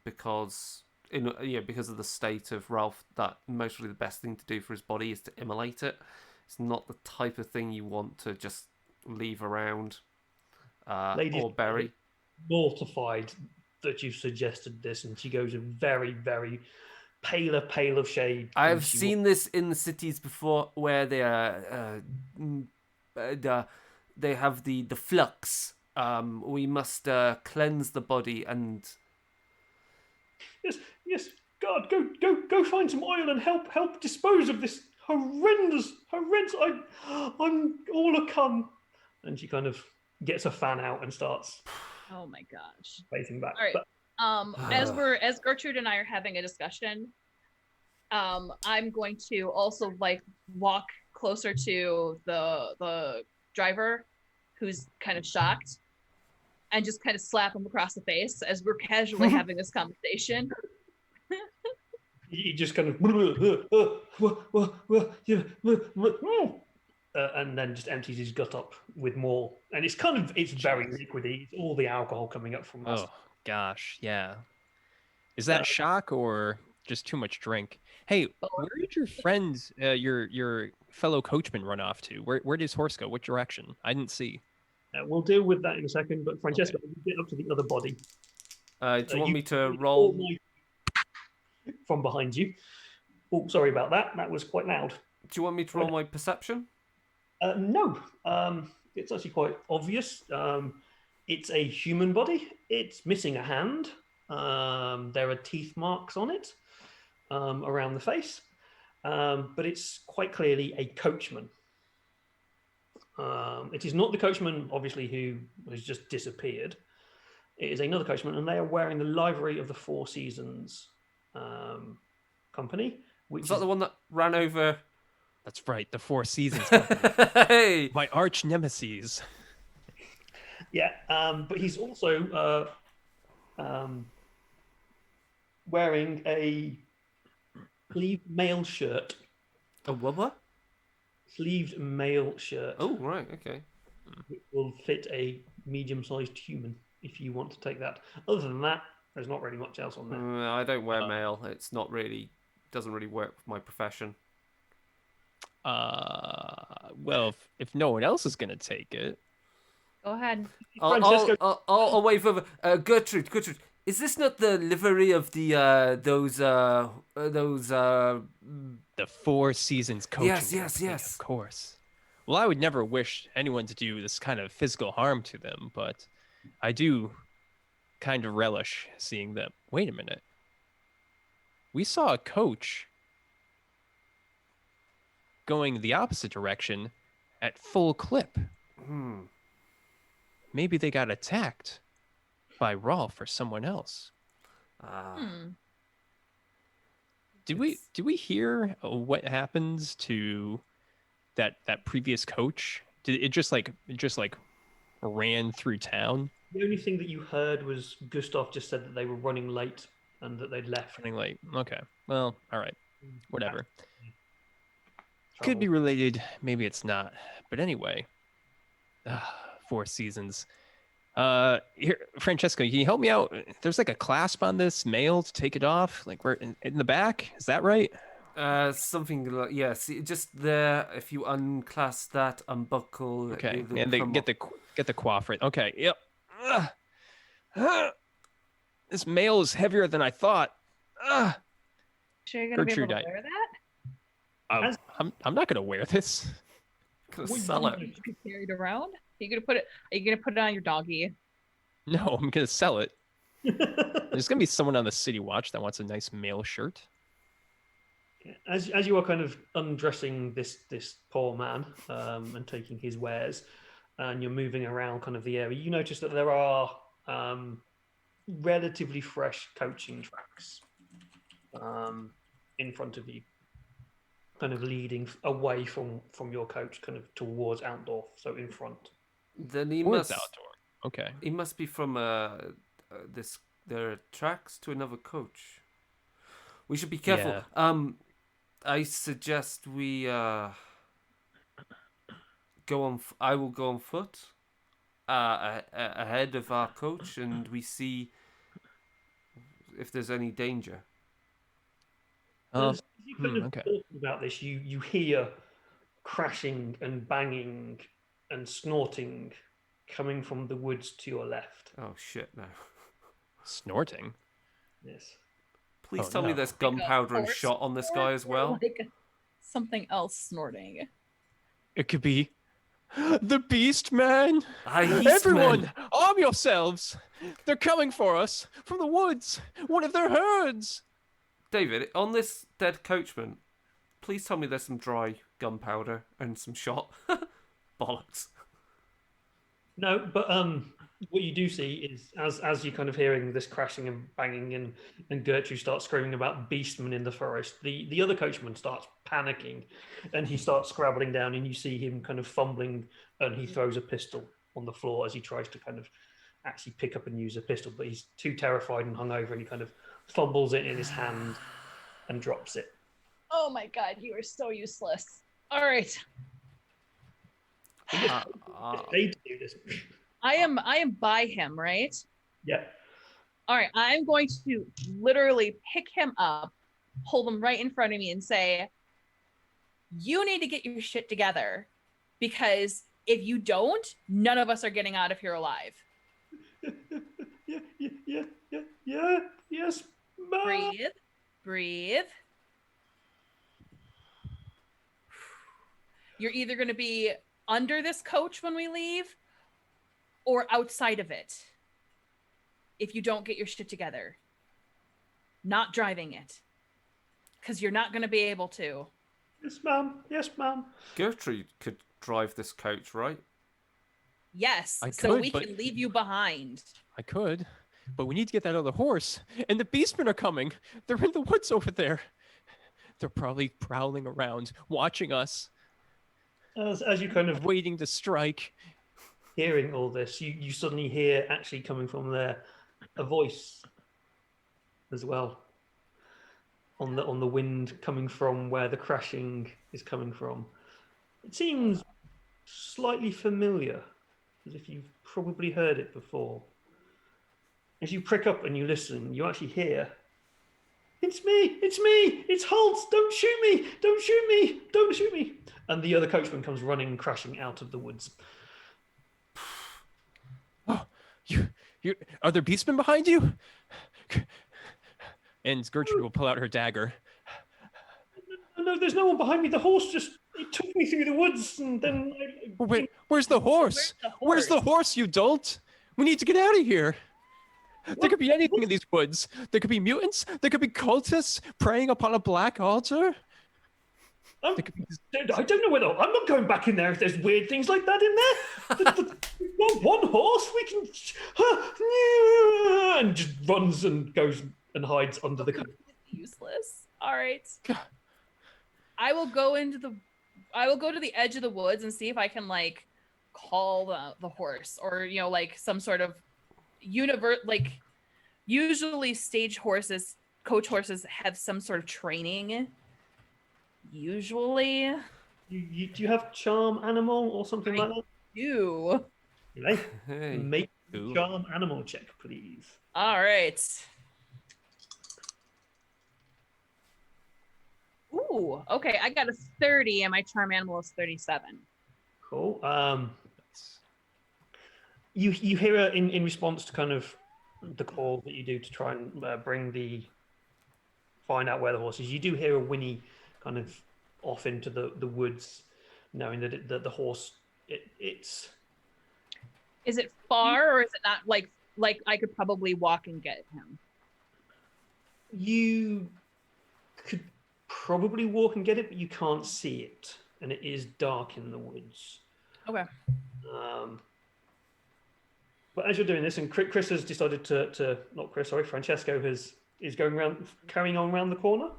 because because of the state of Ralph, that mostly the best thing to do for his body is to immolate it. It's not the type of thing you want to just leave around or bury. Mortified that you've suggested this, and she goes a very, very pale of shade. I've seen this in the cities before, where they are they have the flux. We must cleanse the body and. Yes. God, go find some oil and help dispose of this horrendous. I'm all a cum. And she kind of gets a fan out and starts. Oh my gosh! Facing back. All right. As Gertrude and I are having a discussion, I'm going to also walk closer to the driver, who's kind of shocked, and just kind of slap him across the face as we're casually having this conversation. He just kind of and then just empties his gut up with more, and it's very liquidy. It's all the alcohol coming up from us. Oh gosh, yeah. Is that shock or just too much drink? Hey, where did your friend, your fellow coachman, run off to? Where did his horse go? What direction? I didn't see. We'll deal with that in a second. But Francesca, get up to the other body. Do you want me to roll from behind you? Oh, sorry about that. That was quite loud. Do you want me to roll my perception? No. It's actually quite obvious. It's a human body. It's missing a hand. There are teeth marks on it around the face. But it's quite clearly a coachman. It is not the coachman, obviously, who has just disappeared. It is another coachman, and they are wearing the livery of the Four Seasons company. Is that the one that ran over? That's right, the Four Seasons company. Hey! My arch nemesis. Yeah, but he's also wearing a sleeved mail shirt. A what? Sleeved mail shirt. Oh, right, okay. Which will fit a medium-sized human if you want to take that. Other than that, there's not really much else on there. I don't wear mail. It's not really, doesn't really work with my profession. Well, if no one else is gonna take it, go ahead. I'll wait for Gertrude. Is this not the livery of the the Four Seasons coaching? Yes. Of course. Well, I would never wish anyone to do this kind of physical harm to them, but I do kind of relish seeing them. Wait a minute. We saw a coach going the opposite direction at full clip. Maybe they got attacked by Rolf or someone else. Did we hear what happens to that previous coach? Did it just ran through town? The only thing that you heard was Gustav just said that they were running late and that they'd left. Running late. Okay. Well, all right. Whatever. Trouble. Could be related. Maybe it's not. But anyway, Four Seasons. Here, Francesco, can you help me out? There's like a clasp on this mail to take it off. Like we're in the back. Is that right? Something like, yes, just there. If you unclasp that, unbuckle. Okay, and they get the coif right. Okay, yep. This mail is heavier than I thought. Sure, you're gonna Gertrude, be able to wear that? I'm not gonna wear this. Gonna sell it. You can carry it around. Are you gonna put it on your doggy? No, I'm gonna sell it. There's gonna be someone on the city watch that wants a nice mail shirt. As you are kind of undressing this poor man and taking his wares, and you're moving around kind of the area, you notice that there are relatively fresh coaching tracks in front of you, kind of leading away from your coach, kind of towards outdoor, so in front. Then he Towards must outdoor. Okay. He must be from their tracks to another coach. We should be careful. Yeah. I suggest we go on. I will go on foot ahead of our coach, and we see if there's any danger. As you kind of okay. talking about this, you hear crashing and banging and snorting coming from the woods to your left. Oh shit! No. Snorting. Yes. Please Oh, tell me no. there's Like a gunpowder and horse shot on this snort guy as or well. like something else snorting. It could be the Beast Man. Everyone! Arm yourselves. They're coming for us from the woods. One of their herds. David, on this dead coachman, please tell me there's some dry gunpowder and some shot. Bollocks. No, but what you do see is as you're kind of hearing this crashing and banging and Gertrude starts screaming about beastmen in the forest, the other coachman starts panicking and he starts scrabbling down, and you see him kind of fumbling, and he throws a pistol on the floor as he tries to kind of actually pick up and use a pistol, but he's too terrified and hungover, and he kind of fumbles it in his hand and drops it. Oh my god, you are so useless. All right. They do this. I am by him, right? Yeah. All right, I'm going to literally pick him up, hold him right in front of me, and say, you need to get your shit together, because if you don't, none of us are getting out of here alive. Yes, ma'am. Breathe. You're either going to be under this coach when we leave or outside of it if you don't get your shit together. Not driving it, because you're not going to be able to. Yes, ma'am. Gertrude could drive this coach, right? Yes, I so could, we but- can leave you behind. I could, but we need to get that other horse. And the beastmen are coming. They're in the woods over there. They're probably prowling around, watching us, As you kind of waiting to strike. hearing all this, you suddenly hear actually coming from there a voice as well on the wind coming from where the crashing is coming from. It seems slightly familiar, as if you've probably heard it before. As you prick up and you listen, you actually hear, it's me, it's Holt, don't shoot me. And the other coachman comes running, crashing out of the woods. Oh, you are there beastmen behind you? And Gertrude will pull out her dagger. No, there's no one behind me. The horse just It took me through the woods, and then Where's the horse? Where's the horse, you dolt? We need to get out of here. There could be anything in these woods. There could be mutants. There could be cultists preying upon a black altar. I don't know whether I'm not going back in there if there's weird things like that in there. Well, one horse, we can, and just runs and goes and hides under the coat. Useless. All right. I will go to the edge of the woods and see if I can like call the horse, or like some sort of like usually stage horses, coach horses have some sort of training. Usually. Do you have charm animal or something like that? You. Hey. Make a charm animal check, please. All right. Ooh, okay. I got a 30 and my charm animal is 37. Cool. You hear her in response to kind of the call that you do to try and find out where the horse is. You do hear a whinny kind of off into the woods, knowing that the horse it's. Is it far, or is it not like I could probably walk and get him? You could probably walk and get it, but you can't see it, and it is dark in the woods. Okay. But as you're doing this, and Chris has decided Francesco is carrying on around the corner.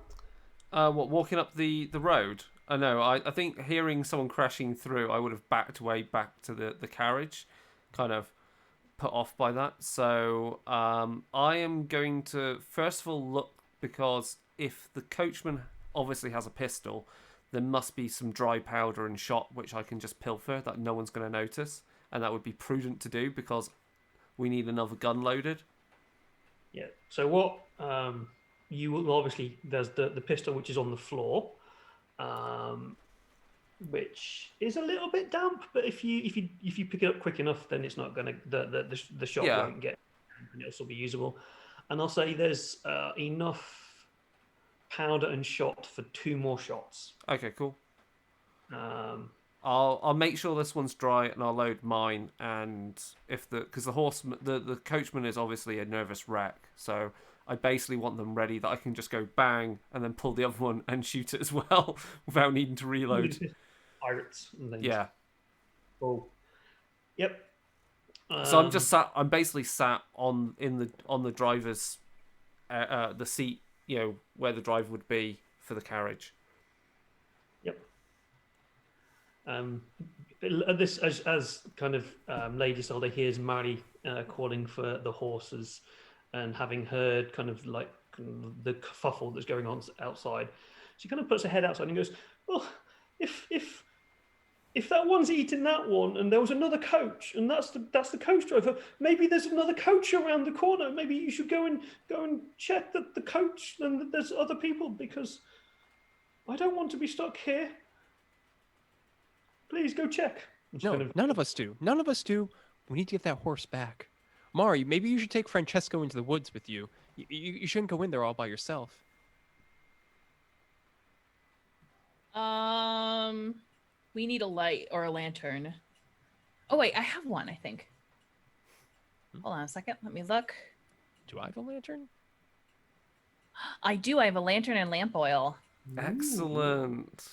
Walking up the road? I know. I think hearing someone crashing through, I would have backed away back to the carriage, kind of put off by that. So I am going to first of all look, because if the coachman obviously has a pistol, there must be some dry powder and shot which I can just pilfer that no one's going to notice, and that would be prudent to do because we need another gun loaded. Yeah. So what you will obviously, there's the pistol which is on the floor, which is a little bit damp, but if you pick it up quick enough, then it's not gonna the shot won't get, and it'll still be usable. And I'll say there's enough powder and shot for 2 more shots. Okay, cool. I'll make sure this one's dry, and I'll load mine. And because the coachman is obviously a nervous wreck, so I basically want them ready that I can just go bang and then pull the other one and shoot it as well without needing to reload. Pirates and things. Yeah. Cool. Yep. So I'm basically sat on the driver's the seat, where the driver would be for the carriage. Yep. This as kind of Lady Solder hears Mary calling for the horses, and having heard kind of like the kerfuffle that's going on outside, she kind of puts her head outside and goes, "Well, if that one's eating that one, and there was another coach, and that's the coach driver, maybe there's another coach around the corner. Maybe you should go and check that the coach and that there's other people, because I don't want to be stuck here. Please go check." No, none of us do. None of us do. We need to get that horse back. Mari, maybe you should take Francesco into the woods with you. You shouldn't go in there all by yourself. We need a light or a lantern. Oh wait, I have one, I think. Hold on a second. Let me look. Do I have a lantern? I do. I have a lantern and lamp oil. Excellent.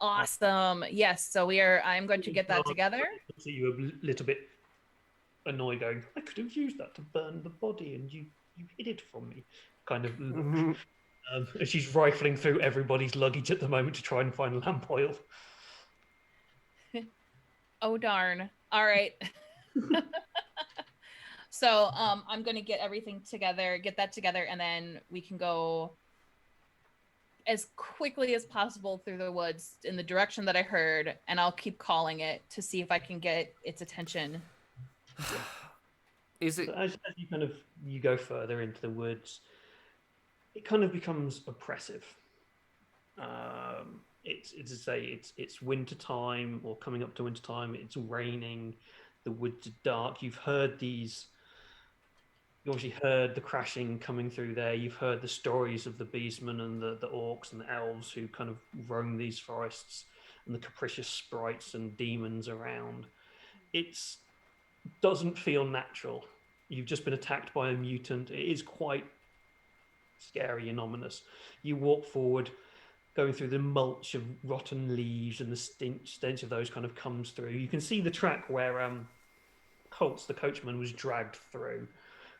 Awesome. Yes. So I'm going to get that together. So you were a little bit annoyed, going, "I could have used that to burn the body, and you hid it from me." Kind of. As she's rifling through everybody's luggage at the moment to try and find lamp oil. Oh darn! All right. So I'm going to get everything together, get that together, and then we can go as quickly as possible through the woods in the direction that I heard, and I'll keep calling it to see if I can get its attention. Is it so as you go further into the woods, it kind of becomes oppressive. It's winter time, or coming up to winter time. It's raining. The woods are dark. You obviously heard the crashing coming through there. You've heard the stories of the beastmen and the orcs and the elves who kind of roam these forests. and the capricious sprites and demons around. It doesn't feel natural. You've just been attacked by a mutant. It is quite scary and ominous. You walk forward, going through the mulch of rotten leaves, and the stench of those kind of comes through. You can see the track where Kult, the coachman, was dragged through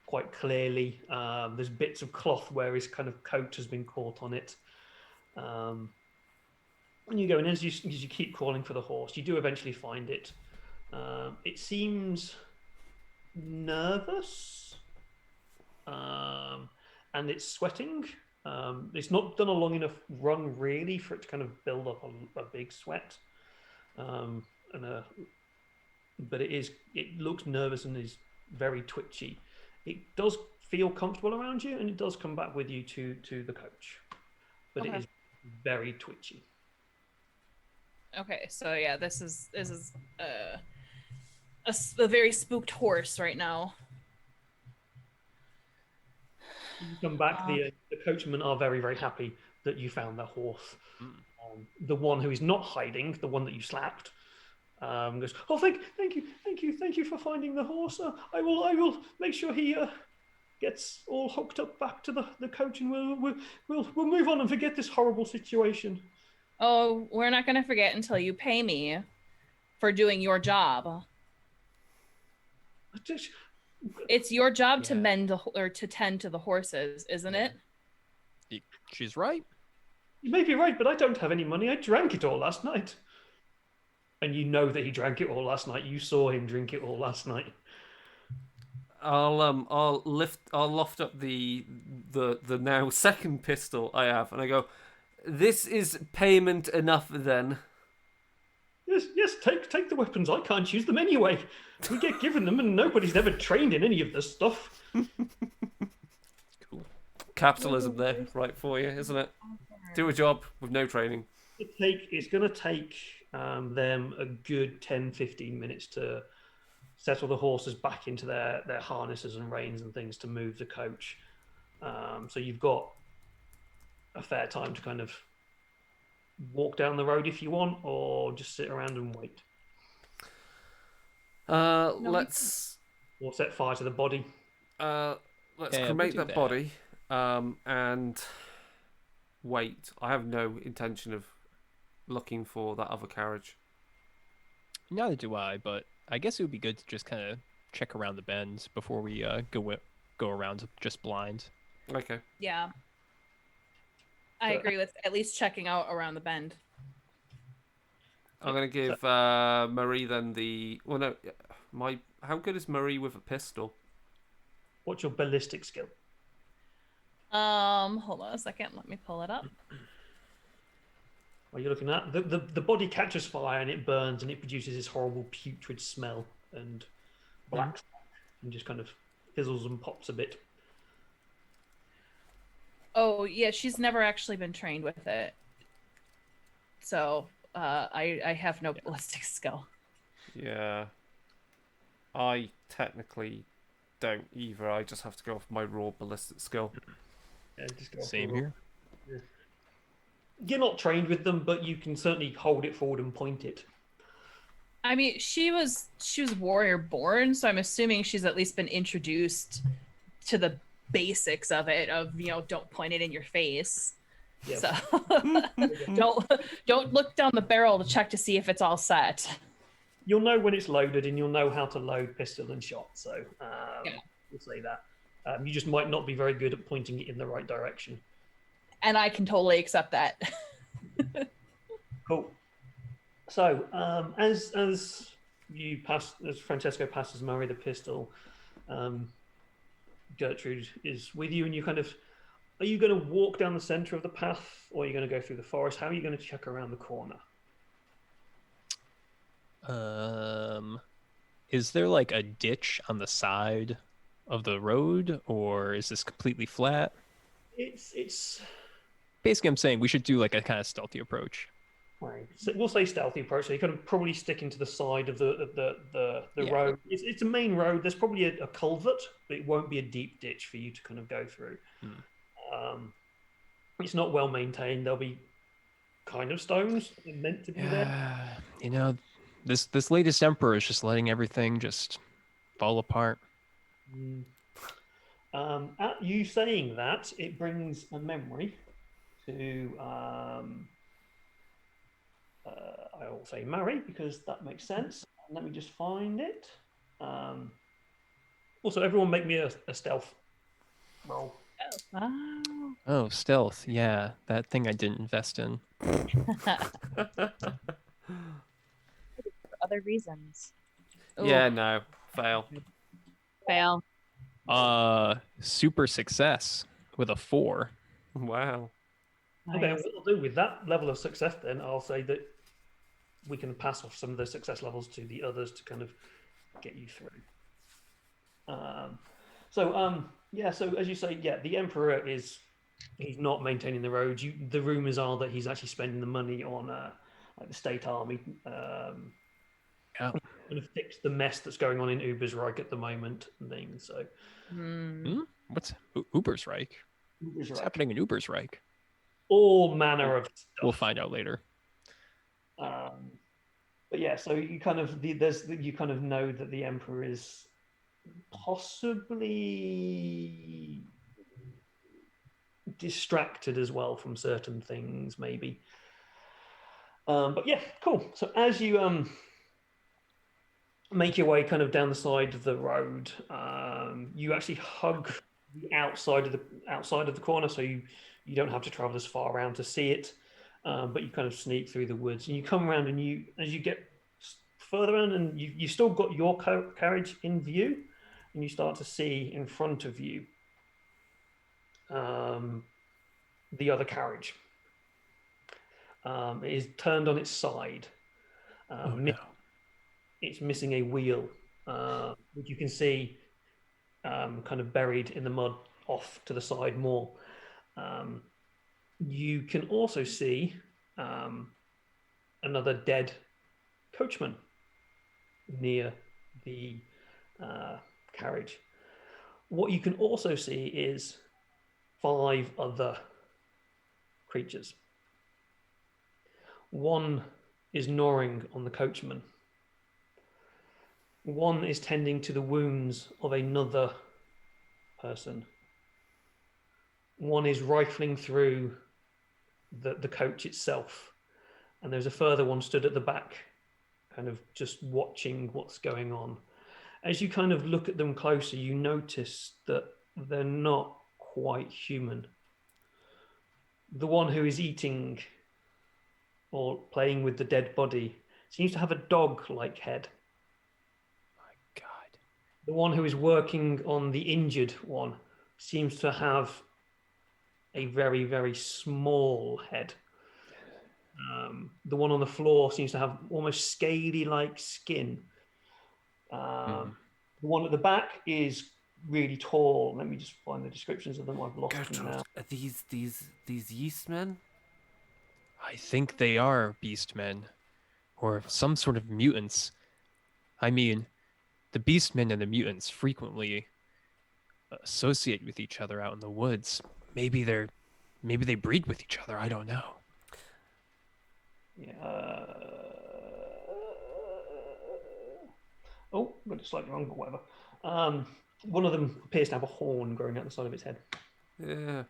quite clearly. There's bits of cloth where his kind of coat has been caught on it. And you go, and as you keep calling for the horse, you do eventually find it. It seems nervous, and it's sweating. It's not done a long enough run, really, for it to kind of build up a big sweat. But it looks nervous and is very twitchy. It does feel comfortable around you, and it does come back with you to the coach. But Okay. it is very twitchy. Okay, so yeah, this is a very spooked horse right now. You come back, the coachmen are very, very happy that you found the horse. The one who is not hiding, the one that you slapped, goes, "Oh, thank you for finding the horse. I will make sure he gets all hooked up back to the coach, and we'll move on and forget this horrible situation." Oh, we're not gonna forget until you pay me for doing your job. It's your job to Yeah. mend or to tend to the horses, isn't it? She's right. You may be right, but I don't have any money. I drank it all last night. And you know that he drank it all last night. You saw him drink it all last night. I'll loft up the now second pistol I have, and I go, "This is payment enough then." Yes, take the weapons. I can't use them anyway. We get given them, and nobody's ever trained in any of this stuff. Cool. Capitalism there, right for you, isn't it? Do a job with no training. It's going to take them a good 10, 15 minutes to settle the horses back into their harnesses and reins and things to move the coach. So you've got a fair time to kind of walk down the road if you want, or just sit around and wait. Let's Or set fire to the body. let's Yeah, cremate we'll that do body, and wait. I have no intention of looking for that other carriage. Neither do I, but I guess it would be good to just kind of check around the bends before we go around just blind. Okay. Yeah. I agree with at least checking out around the bend. I'm gonna give Marie then the. Well, no, how good is Marie with a pistol? What's your ballistic skill? Hold on a second. Let me pull it up. What are you looking at? The body catches fire and it burns and it produces this horrible putrid smell and black smoke and just kind of fizzles and pops a bit. Oh yeah, she's never actually been trained with it, so I have no ballistic skill. Yeah. I technically don't either. I just have to go off my raw ballistic skill. Yeah, just go Same for here. it. You're not trained with them, but you can certainly hold it forward and point it. I mean, she was warrior born, so I'm assuming she's at least been introduced to the basics of it. Of don't point it in your face. Yeah. So don't look down the barrel to check to see if it's all set. You'll know when it's loaded, and you'll know how to load pistol and shot. So Yeah. we'll say that. You just might not be very good at pointing it in the right direction. And I can totally accept that. Cool. So as you pass, as Francesco passes Murray the pistol, Gertrude is with you, and you kind of, are you going to walk down the center of the path, or are you going to go through the forest? How are you going to check around the corner? Is there like a ditch on the side of the road, or is this completely flat? It's Basically, I'm saying we should do like a kind of stealthy approach. right. So we'll say stealthy approach. So you kind of probably stick into the side of the Yeah. road. It's a main road. There's probably a culvert, but it won't be a deep ditch for you to kind of go through. It's not well maintained. There'll be kind of stones that are meant to be there. Yeah, you know, this latest emperor is just letting everything just fall apart. Mm. At you saying that, it brings a memory to I will say Mary because that makes sense. Let me just find it. Also, everyone make me a stealth roll. Oh. Oh, stealth. Yeah, that thing I didn't invest in. For other reasons. Yeah, Ooh, no, fail. fail. Super success with a 4. Wow. Okay, Nice. what I'll do with that level of success, then I'll say that we can pass off some of those success levels to the others to kind of get you through. Yeah. So as you say, yeah, the emperor he's not maintaining the roads. The rumors are that he's actually spending the money on like the state army, Yeah. kind of fix the mess that's going on in Ubersreich at the moment and things. So Hmm? What's Ubersreich? What's Ubersreich, happening in Ubersreich? all manner of stuff. We'll find out later. But yeah, so you kind of you kind of know that the emperor is possibly distracted as well from certain things, maybe. But yeah, cool. So as you make your way kind of down the side of the road, you actually hug the outside of the corner, so you don't have to travel as far around to see it. But you kind of sneak through the woods, and you come around, and as you get further in, and you still got your carriage in view, and you start to see in front of you the other carriage. It is turned on its side. Oh no. It's missing a wheel, which you can see kind of buried in the mud off to the side more. You can also see another dead coachman near the carriage. What you can also see is 5 other creatures. One is gnawing on the coachman. One is tending to the wounds of another person. One is rifling through the coach itself. And there's a further one stood at the back, kind of just watching what's going on. As you kind of look at them closer, you notice that they're not quite human. The one who is eating or playing with the dead body seems to have a dog-like head. My God. The one who is working on the injured one seems to have a very, very small head. The one on the floor seems to have almost scaly-like skin. The one at the back is really tall. Let me just find the descriptions of them. I've lost them now. Are these yeast men? I think they are beastmen, or some sort of mutants. I mean, the beastmen and the mutants frequently associate with each other out in the woods. Maybe they breed with each other. I don't know. Yeah. Oh, got it slightly wrong, but whatever. One of them appears to have a horn growing out the side of its head. Yeah.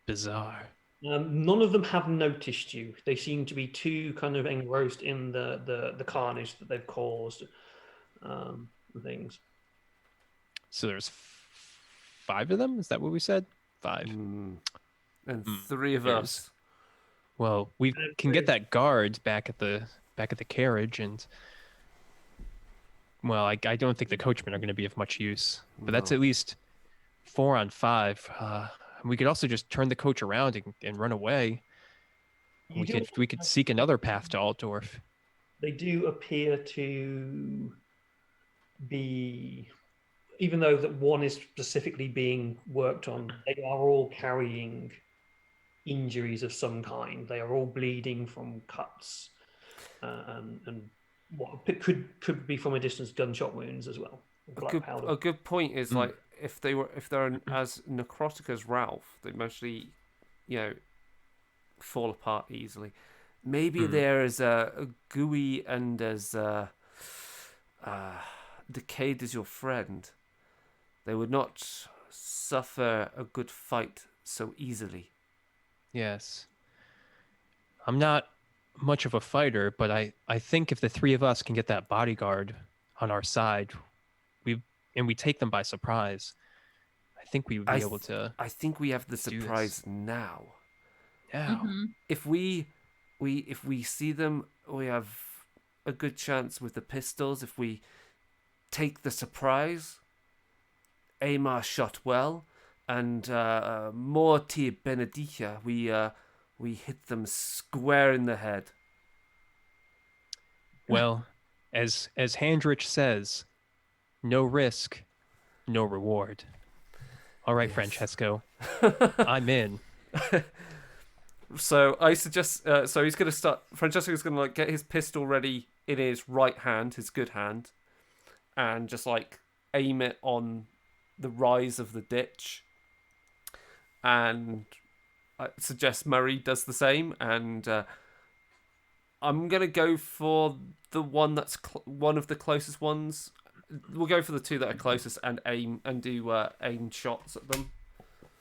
Bizarre. None of them have noticed you. They seem to be too kind of engrossed in the carnage that they've caused, and things. So there's 5 of them? Is that what we said? 5. And 3 of us. Well, we can get that guard back at the carriage, and well, I don't think the coachmen are going to be of much use. But that's No. at least 4 on 5. We could also just turn the coach around and run away. We could seek another path to Altdorf. They do appear to be, even though that one is specifically being worked on, they are all carrying injuries of some kind. They are all bleeding from cuts and what could be from a distance gunshot wounds as well. A good point is like if they're as necrotic as Ralph, they mostly, fall apart easily. Maybe they're as gooey and as decayed as your friend. They would not suffer a good fight so easily. Yes. I'm not much of a fighter, but I think if the three of us can get that bodyguard on our side, we take them by surprise, I think we would be able to. I think we have the do this. surprise now. Now. If we see them, we have a good chance with the pistols. If we take the surprise, aim our shot well, and morti benedica, we hit them square in the head. Well, as Handrich says, no risk, no reward. All right, Yes. Francesco, I'm in. So I suggest. So he's gonna start. Francesco's gonna get his pistol ready in his right hand, his good hand, and just aim it on the rise of the ditch. And I suggest Murray does the same. And I'm gonna go for the one that's one of the closest ones. We'll go for the two that are closest and do aim shots at them.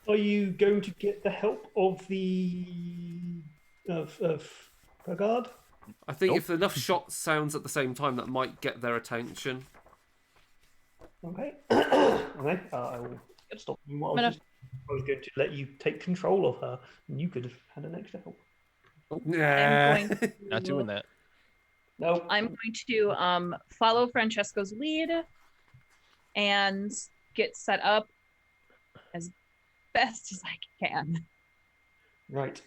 Are you going to get the help of the guard? I think if enough shots sounds at the same time, that might get their attention. Okay. Okay. I will stop. I was going to let you take control of her, and you could have had an extra help. Yeah. Not doing that. No. I'm going to follow Francesco's lead and get set up as best as I can. Right.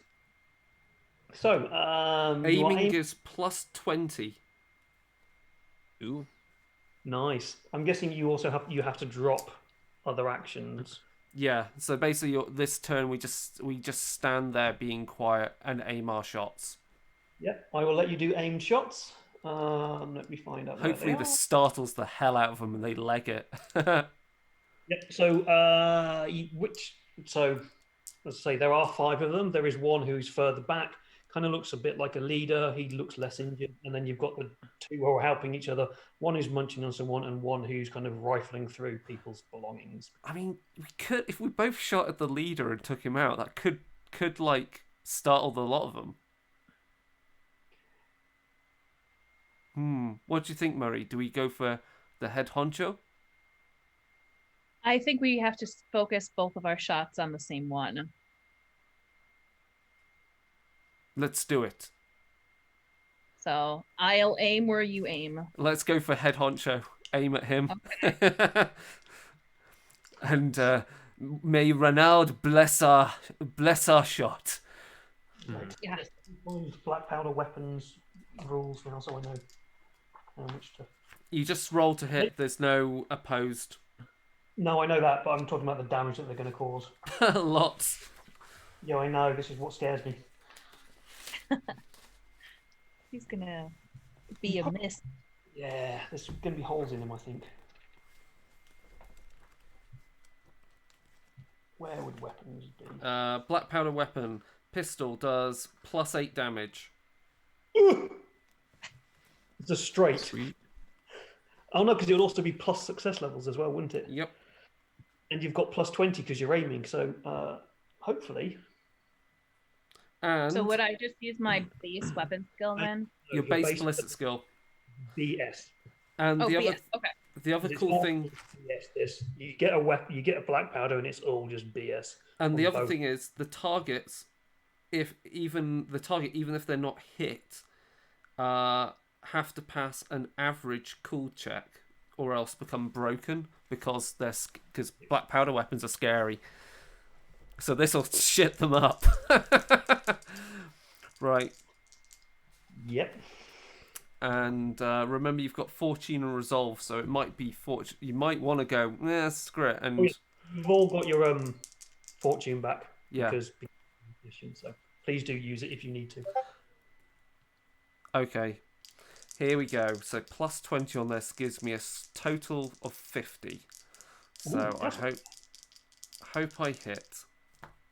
So, Aiming is plus 20. Ooh. Nice. I'm guessing you also have to drop other actions. Yeah. So basically, this turn we just stand there being quiet and aim our shots. Yep. I will let you do aimed shots. Let me find out. Hopefully, this startles the hell out of them and they leg it. Yep. So, So, let's say there are 5 of them. There is one who's further back, kind of looks a bit like a leader. He looks less injured, and then you've got the 2 who are helping each other. One who's munching on someone, and one who's kind of rifling through people's belongings. I mean, we could, if we both shot at the leader and took him out, that could startle the lot of them. What do you think, Murray? Do we go for the head honcho? I think we have to focus both of our shots on the same one. Let's do it. So I'll aim where you aim. Let's go for head honcho. Aim at him. Okay. And may Renaud bless our shot. Right. Yeah. Black powder weapons rules now, so I know how much to. You just roll to hit. There's no opposed. No, I know that, but I'm talking about the damage that they're going to cause. Lots. Yeah, I know. This is what scares me. He's gonna be a miss. Yeah, there's going to be holes in him, I think. Where would weapons be? Black powder weapon. Pistol does plus 8 damage. It's a straight. Sweet. Oh no, because it would also be plus success levels as well, wouldn't it? Yep. And you've got plus 20 because you're aiming, so hopefully. And So would I just use my base weapon skill then? your base ballistic skill. BS. And Oh, the BS. other Okay. the other It's cool all thing BS. This you get a weapon, you get a black powder, and it's all just BS. and the on other both. thing is the targets, even if they're not hit, have to pass an average cool check or else become broken because black powder weapons are scary. So this will shit them up. Right. Yep. And remember, you've got fortune and resolve, so it might be fortune. You might want to go, screw it, and You've all got your fortune back. Yeah. Because so please do use it if you need to. okay. Here we go. So plus 20 on this gives me a total of 50. So Ooh, I hope I hit.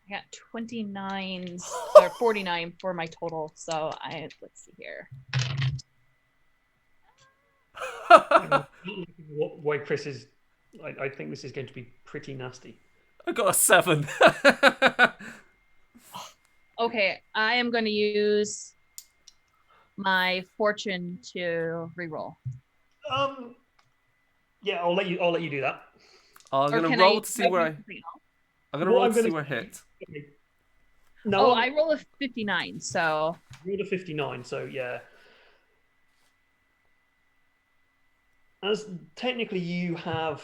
I got 29 or 49 for my total. So let's see here. What way Chris is, I think this is going to be pretty nasty. I got a 7. Okay, I am going to use my fortune to reroll. Yeah, I'll let you do that. I'm Or gonna can roll I to see where something else? I'm gonna What roll I'm to see gonna where I say- hit. No, Oh, I roll a 59, so rolled a 59, so yeah. As technically you have,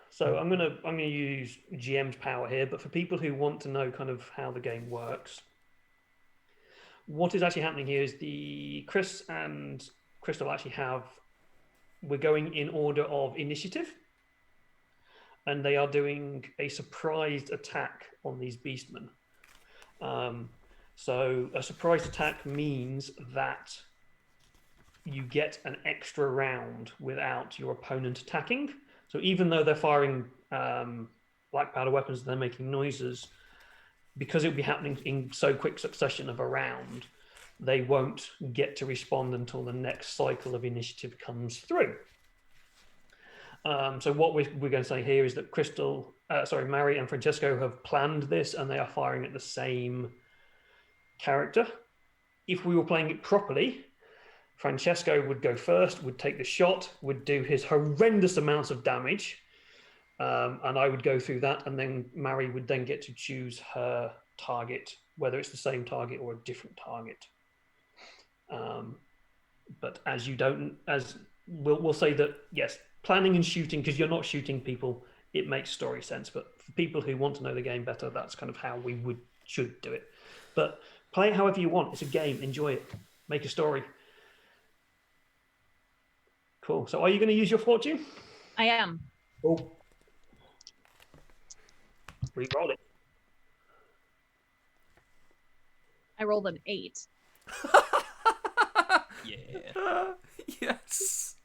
so I'm gonna use GM's power here, but for people who want to know kind of how the game works, what is actually happening here is the Chris and Crystal actually have, we're going in order of initiative, and they are doing a surprised attack on these beastmen. So a surprise attack means that you get an extra round without your opponent attacking. So even though they're firing black powder weapons, they're making noises, because it will be happening in so quick succession of a round, they won't get to respond until the next cycle of initiative comes through. So what we're going to say here is that Mary and Francesco have planned this, and they are firing at the same character. If we were playing it properly, Francesco would go first, would take the shot, would do his horrendous amounts of damage, and I would go through that, and then Mary would then get to choose her target, whether it's the same target or a different target. But as you don't, as we'll say that, yes, planning and shooting, because you're not shooting people, it makes story sense. But for people who want to know the game better, that's kind of how we should do it. But play it however you want. It's a game. Enjoy it. Make a story. Cool. So are you going to use your fortune? I am. Cool. Re-roll it. I rolled an 8. Yeah. Yes.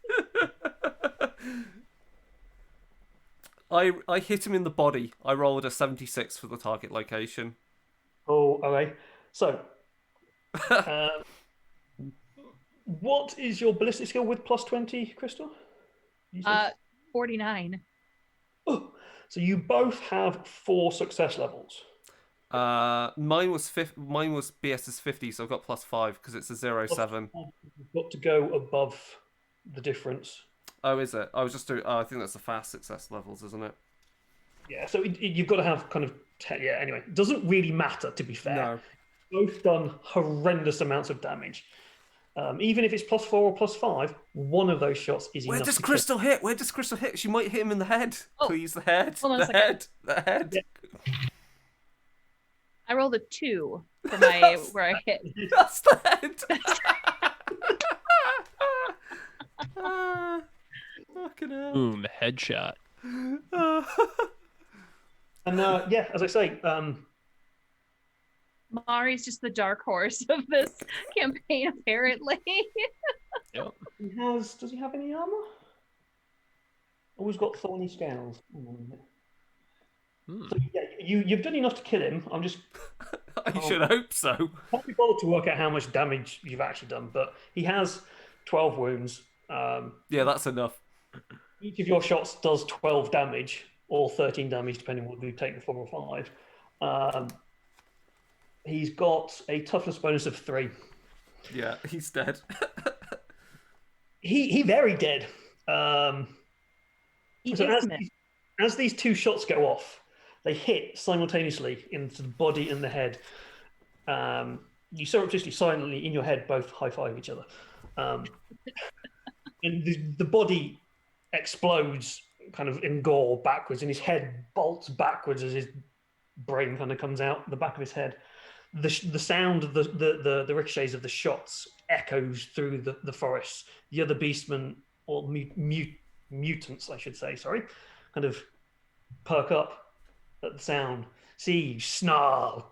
I hit him in the body. I rolled a 76 for the target location. Oh, okay. So, what is your ballistic skill with plus 20, Crystal? You said- 49. Oh, so you both have 4 success levels. Mine was BS is 50, so I've got +5 because it's a 0.7. You've got to go above the difference. Oh, is it? I was just doing. I think that's the fast success levels, isn't it? Yeah, so you've got to have kind of... yeah, anyway. It doesn't really matter, to be fair. No. Both done horrendous amounts of damage. Even if it's +4 or +5, one of those shots is Where enough does to Crystal hit? Where does Crystal hit? She might hit him in the head. Oh, Please, the head. hold on a The second. head. The head. Yeah. I rolled a 2 for my where I hit. That's the head. Fucking hell. Boom, headshot. And yeah, as I say, Mari's just the dark horse of this campaign, apparently. Yep. does he have any armor? Always got thorny scales. Hang on a minute. So, yeah, you've done enough to kill him. I'm just I should hope so. can't be bothered to work out how much damage you've actually done, but he has 12 wounds. Yeah, that's enough. Each of your shots does 12 damage, or 13 damage, depending on whether you take the 4 or 5. He's got a toughness bonus of 3. Yeah, he's dead. He very dead. He So is mid. as these 2 shots go off, they hit simultaneously into the body and the head. You surreptitiously, silently in your head, both high-five each other. And the body explodes kind of in gore backwards, and his head bolts backwards as his brain kind of comes out the back of his head. The sound of the ricochets of the shots echoes through the forest. The other beastmen, or mutants, I should say, sorry, kind of perk up at the sound, see you, snarl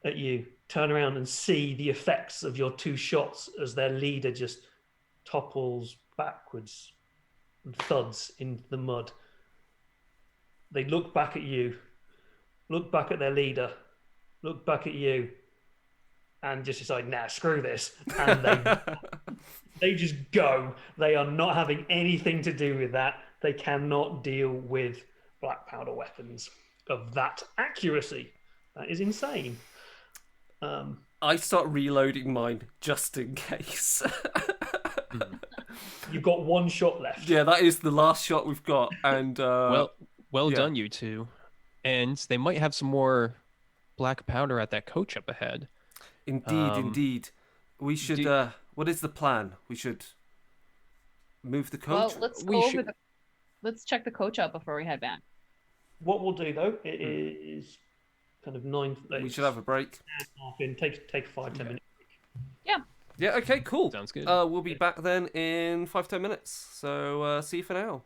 at you, turn around and see the effects of your 2 shots as their leader just topples backwards and thuds into the mud. They look back at you, look back at their leader, look back at you, and just decide, nah, screw this. And they just go. They are not having anything to do with that. They cannot deal with black powder weapons of that accuracy. That is insane. I start reloading mine just in case. You've got one shot left. Yeah, that is the last shot we've got. And Well yeah. done, you two. And they might have some more black powder at that coach up ahead. Indeed. We should. What is the plan? We should move the coach. Well, let's We go should- over the. Let's check the coach out before we head back. What we'll do though, it is kind of 9. We should have a break. Half in. Take 5-10 minutes. Yeah. Okay. Cool. Sounds good. We'll be back then in 5-10 minutes. So see you for now.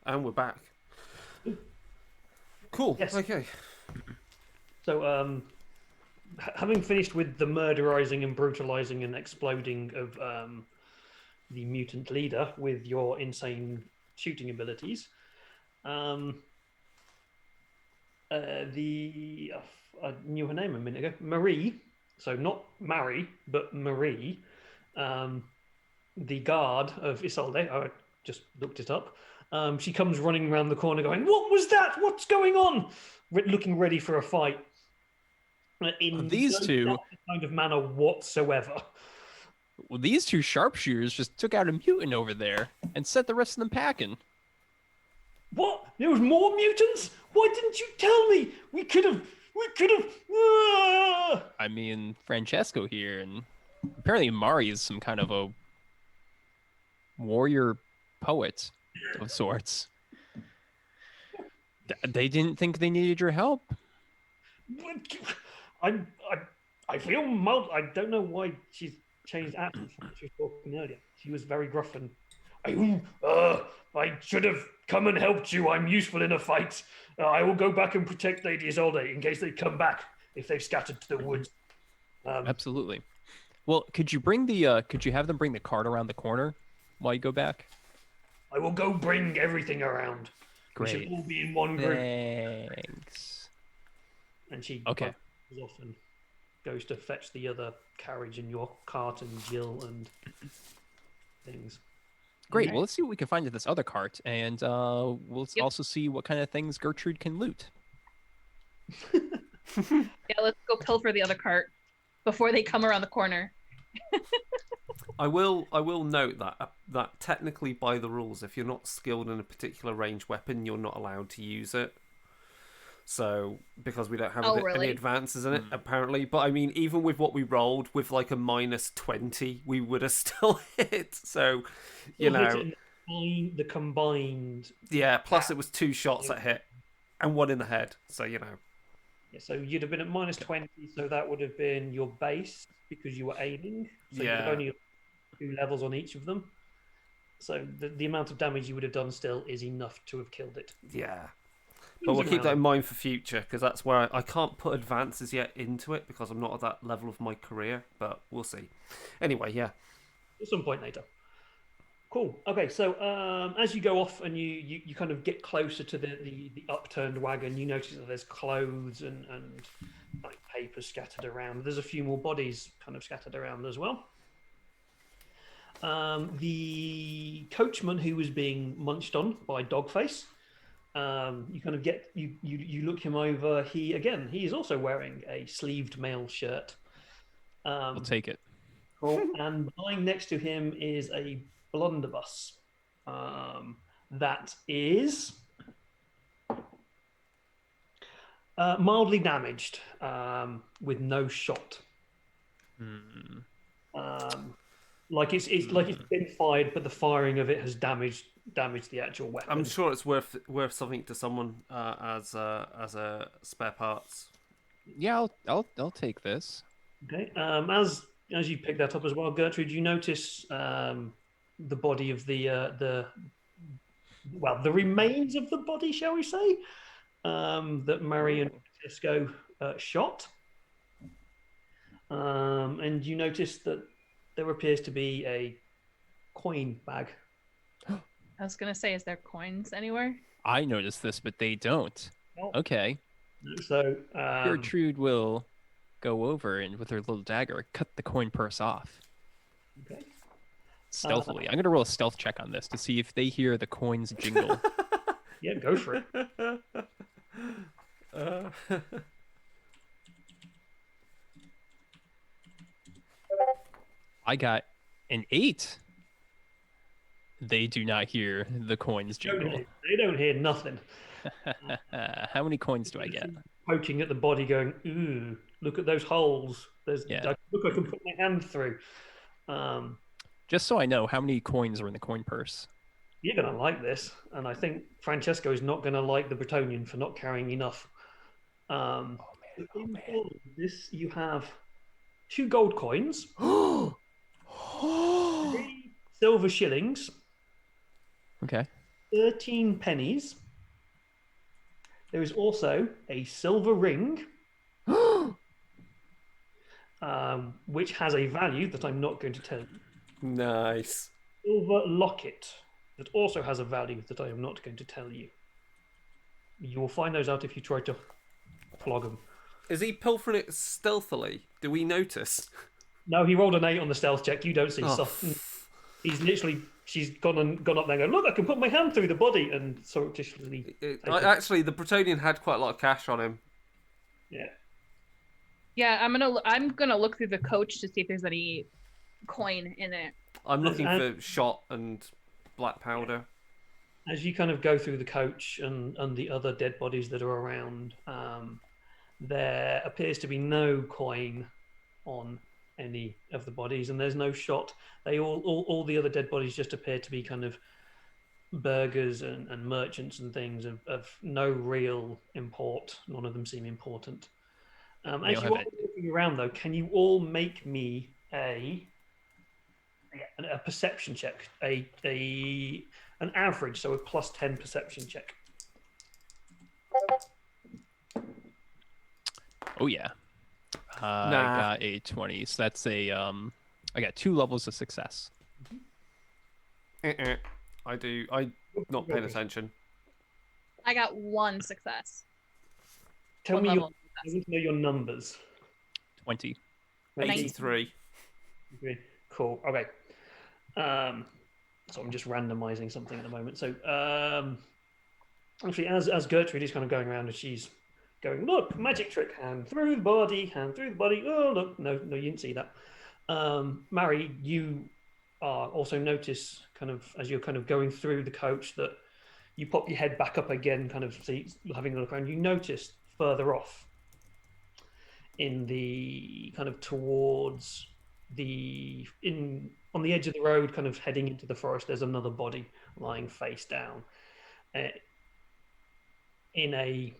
And we're back. Cool. Yes. Okay. So, having finished with the murderizing and brutalizing and exploding of the mutant leader with your insane shooting abilities, I knew her name a minute ago. Marie. So not Mary, but Marie. The guard of Isolde. I just looked it up. She comes running around the corner going, "What was that? What's going on?" Looking ready for a fight. In These no two kind of manner whatsoever. Well, these two sharpshooters just took out a mutant over there and sent the rest of them packing. What? There was more mutants? Why didn't you tell me? We could have. I mean, Francesco here, and apparently Mari is some kind of a warrior poet of sorts. They didn't think they needed your help. I feel I don't know why she's changed accent from what she was talking earlier. She was very gruff and I should have come and helped you. I'm useful in a fight. I will go back and protect Lady Isolde in case they come back if they've scattered to the woods. Absolutely. Well, could you bring the could you have them bring the cart around the corner while you go back? I will go bring everything around. Great. We should all be in one group. Thanks. And she Okay. goes off and goes to fetch the other carriage in your cart and Jill and things. Great. Okay. Well, let's see what we can find at this other cart, and we'll Yep. also see what kind of things Gertrude can loot. Yeah, let's go pilfer the other cart before they come around the corner. I will note that technically by the rules, if you're not skilled in a particular ranged weapon, you're not allowed to use it. So because we don't have Oh, any really? advances in it, apparently. But I mean, even with what we rolled with like a -20, we would have still hit. So you You'll hit know, it in the combined. yeah. Plus it was 2 shots that hit and 1 in the head. So you know. Yeah, so you'd have been at -20, so that would have been your base because you were aiming. So you'd have Yeah. only 2 levels on each of them. So the amount of damage you would have done still is enough to have killed it. Yeah. But we'll keep that in Around. mind for future, because that's where I can't put advances yet into it because I'm not at that level of my career, but we'll see. Anyway, yeah. At some point later. Cool. Okay, so as you go off and you kind of get closer to the upturned wagon, you notice that there's clothes and like papers scattered around. There's a few more bodies kind of scattered around as well. The coachman who was being munched on by Dogface, you kind of get you look him over. He is also wearing a sleeved mail shirt. We'll take it. Cool. And lying next to him is a blunderbuss that is mildly damaged with no shot. Like it's been fired, but the firing of it has damaged the actual weapon. I'm sure it's worth something to someone as a spare parts. Yeah, I'll take this. Okay. As you pick that up as well, Gertrude, you notice the body of the remains of the body, shall we say, that Mary and Francesco shot. And you notice that there appears to be a coin bag. I was gonna say, is there coins anywhere? I noticed this, but they don't. Oh. Okay. So Gertrude will go over and with her little dagger cut the coin purse off. Okay. Stealthily. I'm gonna roll a stealth check on this to see if they hear the coins jingle. Yeah, go for it. I got an 8. They do not hear the coins jingle. They don't hear nothing. How many coins do I get? Poking at the body, going, "Ooh, look at those holes. Look, I can put my hand through." Just so I know, how many coins are in the coin purse? You're gonna like this, and I think Francesco is not gonna like the Bretonian for not carrying enough. Oh In man. all of this, you have 2 gold coins, 3 silver shillings, Okay. 13 pennies. There is also a silver ring, which has a value that I'm not going to tell you. Nice. Silver locket that also has a value that I am not going to tell you. You will find those out if you try to flog them. Is he pilfering it stealthily? Do we notice? No, he rolled an 8 on the stealth check. You don't see Oh. something. He's literally, she's gone up there and going, "Look, I can put my hand through the body," and surreptitiously. Actually, the Bretonian had quite a lot of cash on him. Yeah. Yeah, I'm gonna look through the coach to see if there's any coin in it. I'm looking for shot and black powder. As you kind of go through the coach and the other dead bodies that are around, there appears to be no coin on any of the bodies, and there's no shot. They all the other dead bodies just appear to be kind of burghers and merchants and things of no real import. None of them seem important. As you are looking around, though, can you all make me a perception check, an average, so a +10 perception check. Oh yeah. I got a 20, so that's a I got 2 levels of success. I'm not paying attention. I got 1 success. Tell What me level I want to know your numbers. 20. 83. Okay, cool. Okay. So I'm just randomizing something at the moment. So actually, as Gertrude is kind of going around and she's going, "Look, magic trick, hand through the body, hand through the body." Oh, look, no, you didn't see that. Mary, you also notice kind of as you're kind of going through the coach that you pop your head back up again, kind of having a look around. You notice further off in the kind of towards on the edge of the road, kind of heading into the forest, there's another body lying face down in a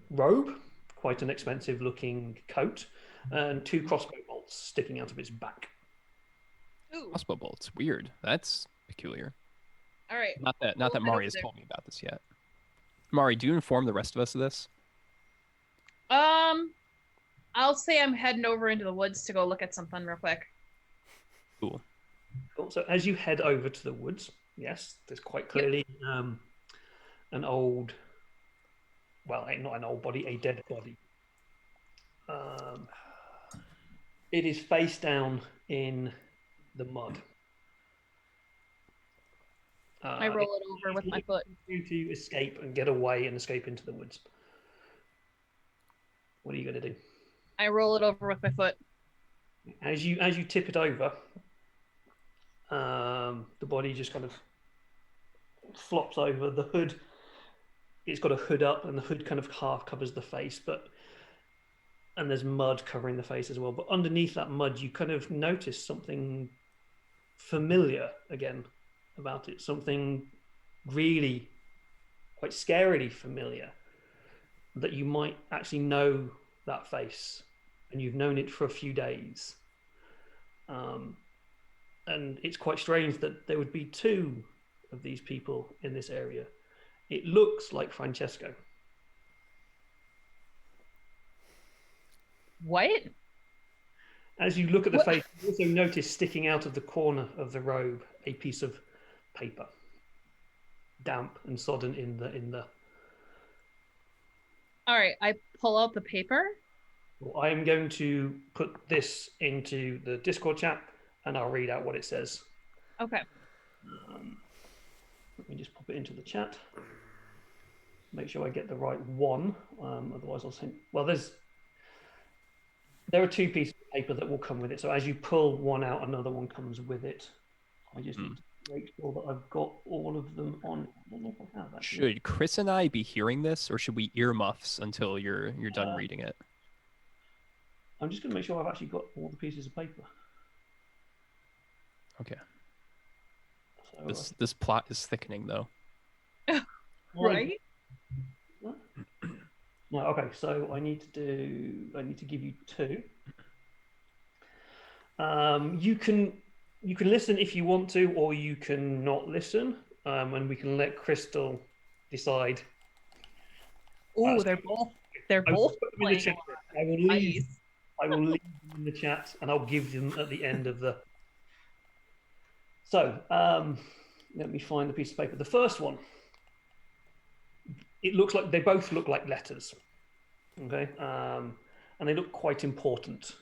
robe, quite an expensive looking coat, and 2 crossbow bolts sticking out of its back. Ooh. Crossbow bolts. Weird. That's peculiar. All right. Not that Mari has there. told me about this yet. Mari, do you inform the rest of us of this? I'll say I'm heading over into the woods to go look at something real quick. Cool. So as you head over to the woods, yes, there's quite clearly an old, well, not an old body, a dead body. It is face down in the mud. I roll it over with my foot. To escape and get away and escape into the woods. What are you going to do? I roll it over with my foot. As you tip it over, the body just kind of flops over. The hood, it's got a hood up, and the hood kind of half covers the face, and there's mud covering the face as well. But underneath that mud, you kind of notice something familiar again about it. Something really quite scarily familiar, that you might actually know that face, and you've known it for a few days. and it's quite strange that there would be two of these people in this area. It looks like Francesco. What? As you look at the What? face, you also notice sticking out of the corner of the robe a piece of paper, damp and sodden in the. All right, I pull out the paper. Well, I am going to put this into the Discord chat, and I'll read out what it says. Okay. Let me just pop it into the chat. Make sure I get the right one. Otherwise, I'll send. Well, there are two pieces of paper that will come with it. So as you pull one out, another one comes with it. I just need to make sure that I've got all of them on. I don't know if I have actually. Should Chris and I be hearing this, or should we earmuffs until you're done reading it? I'm just going to make sure I've actually got all the pieces of paper. Okay. So This plot is thickening, though. Right? No, okay. So I need to give you two. You can listen if you want to, or you can not listen, and we can let Crystal decide. Oh, they're both In the chat. I will leave. Nice. I will leave them in the chat, and I'll give them at the end of the. So let me find the piece of paper. The first one. It looks like they both look like letters. Okay, and they look quite important,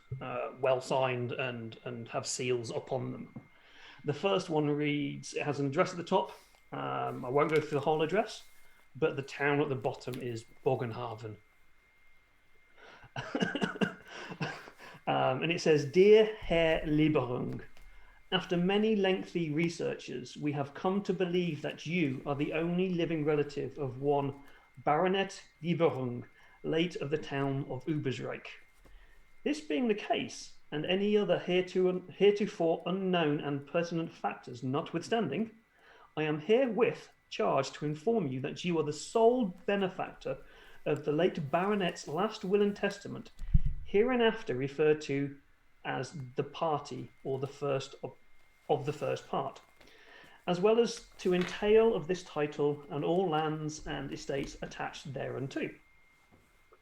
well signed, and have seals upon them. The first one reads, it has an address at the top. I won't go through the whole address, but the town at the bottom is Bogenhaven. And it says, Dear Herr Lieberung, after many lengthy researches, we have come to believe that you are the only living relative of one Baronet Lieberung, late of the town of Ubersreich. This being the case, and any other heretofore unknown and pertinent factors notwithstanding, I am herewith charged to inform you that you are the sole benefactor of the late Baronet's last will and testament, hereinafter referred to as the party or the first of the first part, as well as to entail of this title and all lands and estates attached thereunto.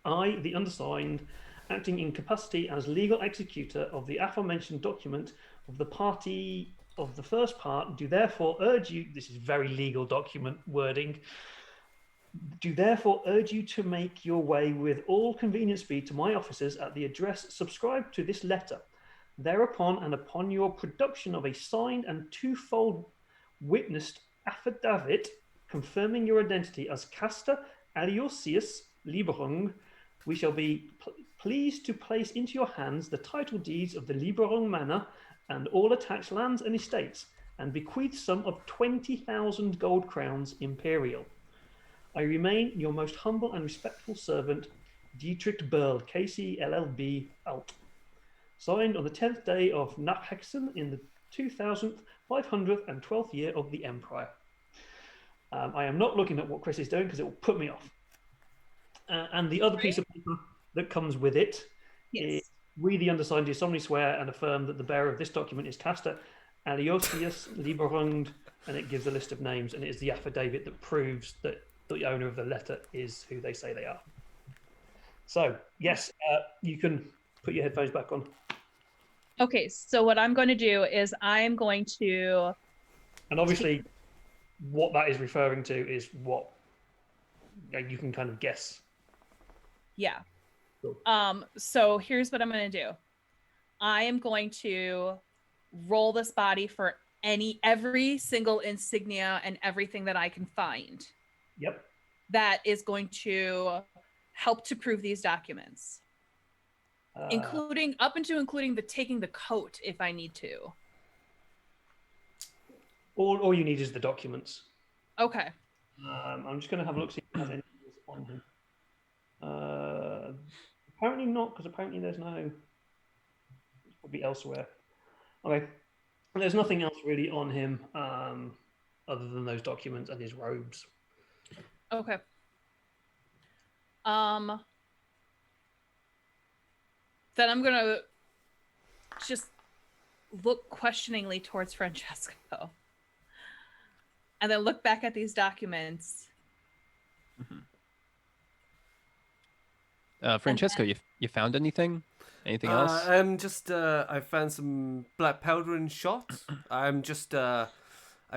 I, the undersigned, acting in capacity as legal executor of the aforementioned document of the party of the first part, do therefore urge you, this is very legal document wording, do therefore urge you to make your way with all convenient speed to my offices at the address subscribed to this letter. Thereupon, and upon your production of a signed and twofold witnessed affidavit confirming your identity as Castor Aloysius Lieberung, we shall be pleased to place into your hands the title deeds of the Lieberung Manor and all attached lands and estates, and bequeath sum of 20,000 gold crowns imperial. I remain your most humble and respectful servant, Dietrich Berl, KC LLB Alt. Signed on the 10th day of Nachhexen in the 2512th year of the Empire. I am not looking at what Chris is doing because it will put me off. And the other piece of paper that comes with it is, we the undersigned do solemnly swear and affirm that the bearer of this document is Castor Aloysius Lieberung, and it gives a list of names, and it is the affidavit that proves that the owner of the letter is who they say they are. So, yes, you can put your headphones back on. Okay, so what I'm going to do is I'm going to... And obviously, what that is referring to is what you can kind of guess. Yeah. Cool. So here's what I'm going to do. I am going to roll this body for every single insignia and everything that I can find. Yep. That is going to help to prove these documents. Including the taking the coat if I need to. All you need is the documents. Okay. I'm just going to have a look see if there's anything on him. Apparently not, because apparently there's no. It's probably elsewhere. Okay. There's nothing else really on him other than those documents and his robes. Okay. Then I'm gonna just look questioningly towards Francesco, and then look back at these documents. Francesco, you found anything? Anything else? I'm just I found some black powder and shot. I'm just I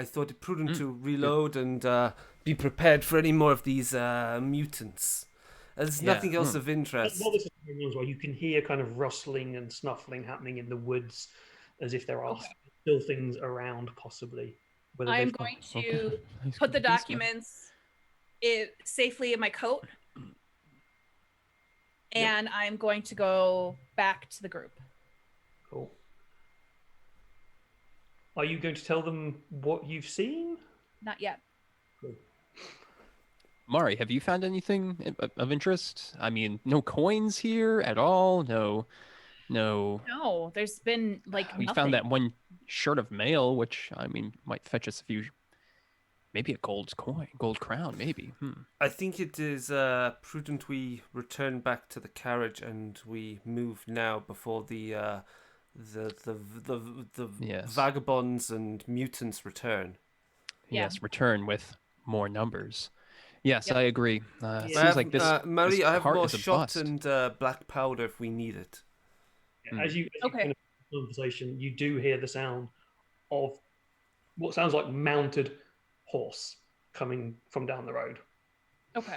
thought it prudent to reload and be prepared for any more of these mutants. There's Yeah, nothing else of interest. While this is going on as well, you can hear kind of rustling and snuffling happening in the woods, as if there are still things around, possibly. Whether I'm they've- going to Okay. Nice put the cookies, yeah. documents safely in my coat, and I'm going to go back to the group. Cool. Are you going to tell them what you've seen? Not yet. Cool. Mari, have you found anything of interest? I mean, no coins here at all. No. No, there's been like We nothing. found that one shirt of mail, which I mean might fetch us a few. Maybe a gold coin, gold crown, maybe. I think it is prudent we return back to the carriage and we move now before the Yes. vagabonds and mutants return. Yeah. Yes, return with more numbers. Yes, Yep. I agree. Yeah. Seems like this. Mary, this I have cart more is a shot bust. and black powder if we need it. As you Okay. kind of conversation, you do hear the sound of what sounds like mounted horse coming from down the road. Okay.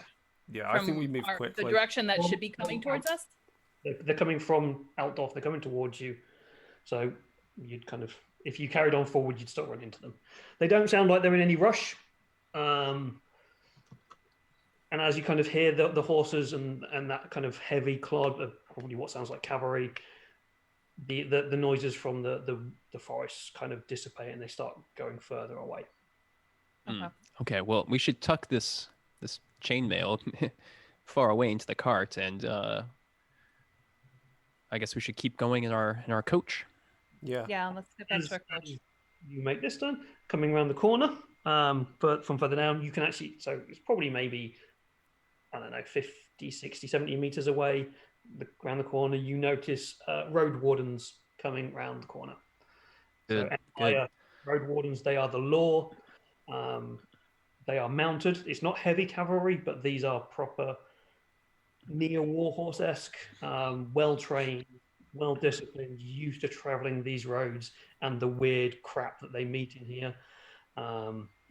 Yeah, I think From we move the quickly. direction that should be coming towards us. They're coming from Altdorf. They're coming towards you. So you'd kind of, if you carried on forward, you'd start running into them. They don't sound like they're in any rush. And as you kind of hear the horses and that kind of heavy clod of probably what sounds like cavalry, the noises from the forest kind of dissipate and they start going further away. Okay. Okay, well, we should tuck this chainmail far away into the cart, and I guess we should keep going in our coach. Yeah. Yeah, let's get back As to our coach. you make this turn, coming around the corner, but from further down, you can actually, so it's probably maybe, I don't know, 50, 60, 70 meters away, around the corner, you notice road wardens coming round the corner. Good, So good. Empire road wardens, they are the law. They are mounted. It's not heavy cavalry, but these are proper neo-warhorse-esque, well-trained, well-disciplined, used to traveling these roads and the weird crap that they meet in here.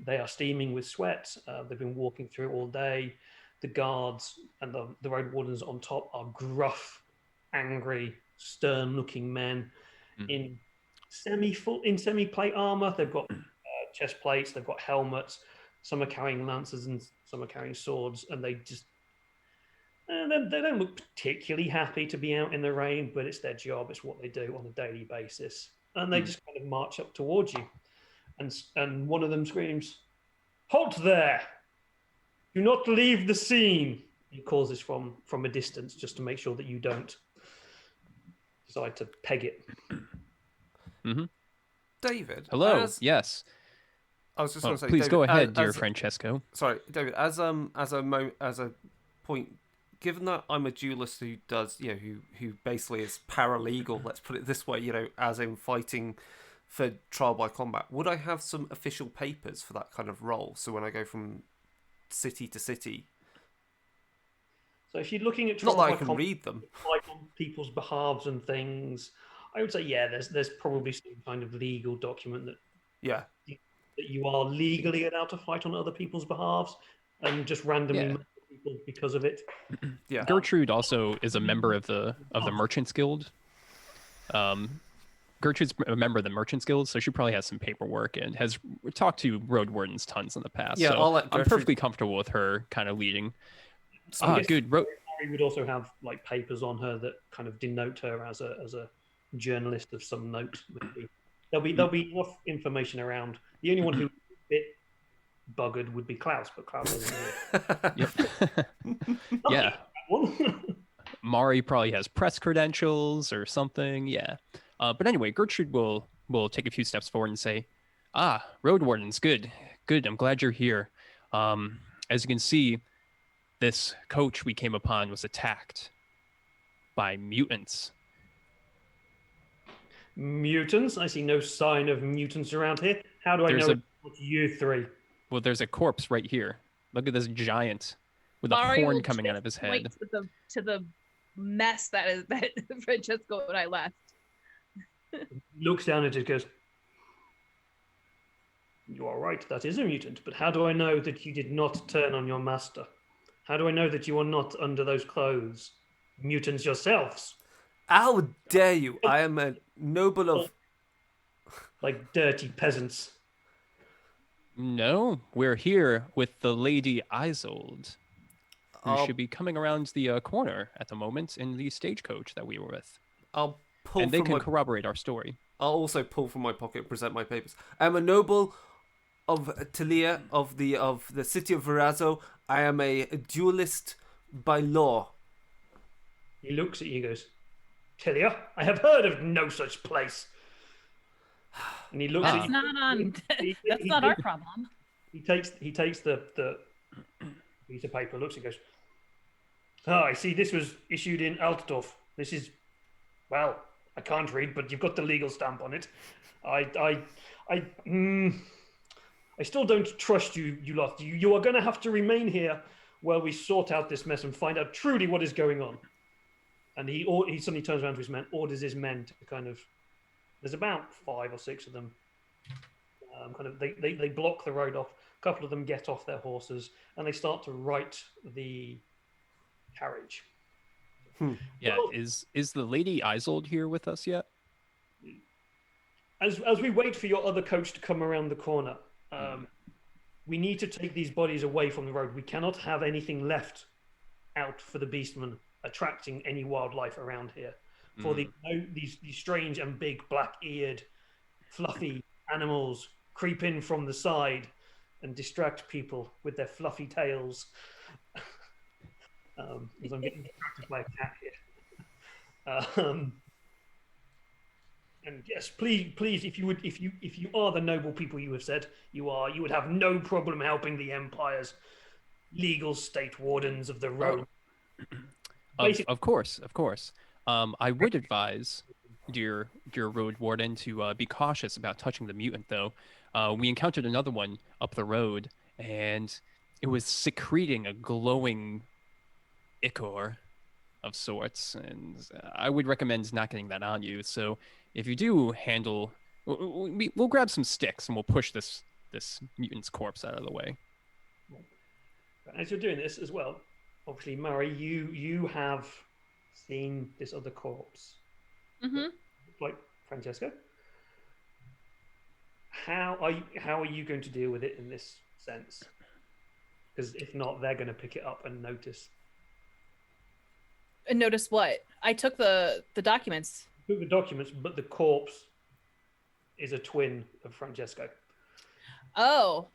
They are steaming with sweat. They've been walking through all day. The guards and the road wardens on top are gruff, angry, stern-looking men in semi-plate armor. They've got chest plates. They've got helmets. Some are carrying lances and some are carrying swords, and they just they don't look particularly happy to be out in the rain, but it's their job. It's what they do on a daily basis, and they just kind of march up towards you, and one of them screams, "Halt there! Do not leave the scene." He calls this from a distance just to make sure that you don't decide to peg it. David. Hello. Yes. I was just Oh, going to say, please David, go ahead, dear as- Francesco. Sorry, David. As a point, given that I'm a duelist who does, who basically is paralegal. Let's put it this way, as in fighting for trial by combat. Would I have some official papers for that kind of role? So when I go from city to city, So if you're looking at not that I trial by can combat, read them. like on people's behalves and things, I would say there's probably some kind of legal document that Yeah. you are legally allowed to fight on other people's behalves and just randomly Yeah. murder people because of it. Yeah. Gertrude also is a member of the Merchants Guild. Gertrude's a member of the Merchants Guild, so she probably has some paperwork and has talked to road wardens tons in the past. Yeah, so I'll let I'm Gertrude- perfectly comfortable with her kind of leading. I guess Good. Mary would also have like papers on her that kind of denote her as a journalist of some note. Maybe. There'll be enough information around. The only one who's a bit buggered would be Klaus, but Klaus isn't here. Yep. Yeah. One. Mari probably has press credentials or something. Yeah. But anyway, Gertrude will take a few steps forward and say, road wardens, good. I'm glad you're here. As you can see, this coach we came upon was attacked by mutants. Mutants? I see no sign of mutants around here. How do I There's know a- it's you three? Well, there's a corpse right here. Look at this giant with a Mari horn will coming out of just his point head. to the mess that Francesco and I left. Looks down at it, goes, "You are right, that is a mutant, but how do I know that you did not turn on your master? How do I know that you are not under those clothes? Mutants yourselves, How dare you? I am a noble of. like dirty peasants." No, we're here with the Lady Isolde, who I'll, should be coming around the corner at the moment in the stagecoach that we were with. I'll pull And they from can my. corroborate our story. I'll also pull from my pocket and present my papers. I am a noble of Talia of the city of Verazo. I am a duelist by law. He looks at you, goes, "Tilia, I have heard of no such place." And he looks at That's you. not on. He- That's he- not he- our problem. He takes the piece of paper, looks and goes, "Ah, I see this was issued in Altdorf. This is, well, I can't read, but you've got the legal stamp on it. I still don't trust you, you lot. You are going to have to remain here while we sort out this mess and find out truly what is going on." And he suddenly turns around to his men, orders his men to kind of, there's about 5 or 6 of them. They block the road off. A couple of them get off their horses and they start to right the carriage. Yeah, Well- is the Lady Isolde here with us yet? As we wait for your other coach to come around the corner, we need to take these bodies away from the road. We cannot have anything left out for the beastmen attracting any wildlife around here. For these strange and big black-eared, fluffy animals creep in from the side and distract people with their fluffy tails. As I'm getting distracted by a cat here. And yes, please, if you are the noble people you have said you are, you would have no problem helping the Empire's legal state wardens of the road. Of course. I would advise, dear road warden, to be cautious about touching the mutant, though. We encountered another one up the road, and it was secreting a glowing ichor of sorts, and I would recommend not getting that on you. So if you do handle, we'll grab some sticks and we'll push this mutant's corpse out of the way. As you're doing this as well, obviously, Murray, you have seen this other corpse, Mm-hmm. like Francesco. How are you going to deal with it in this sense? Because if not, they're going to pick it up and notice. And notice what? I took the documents. Took the documents, but the corpse is a twin of Francesco. Oh.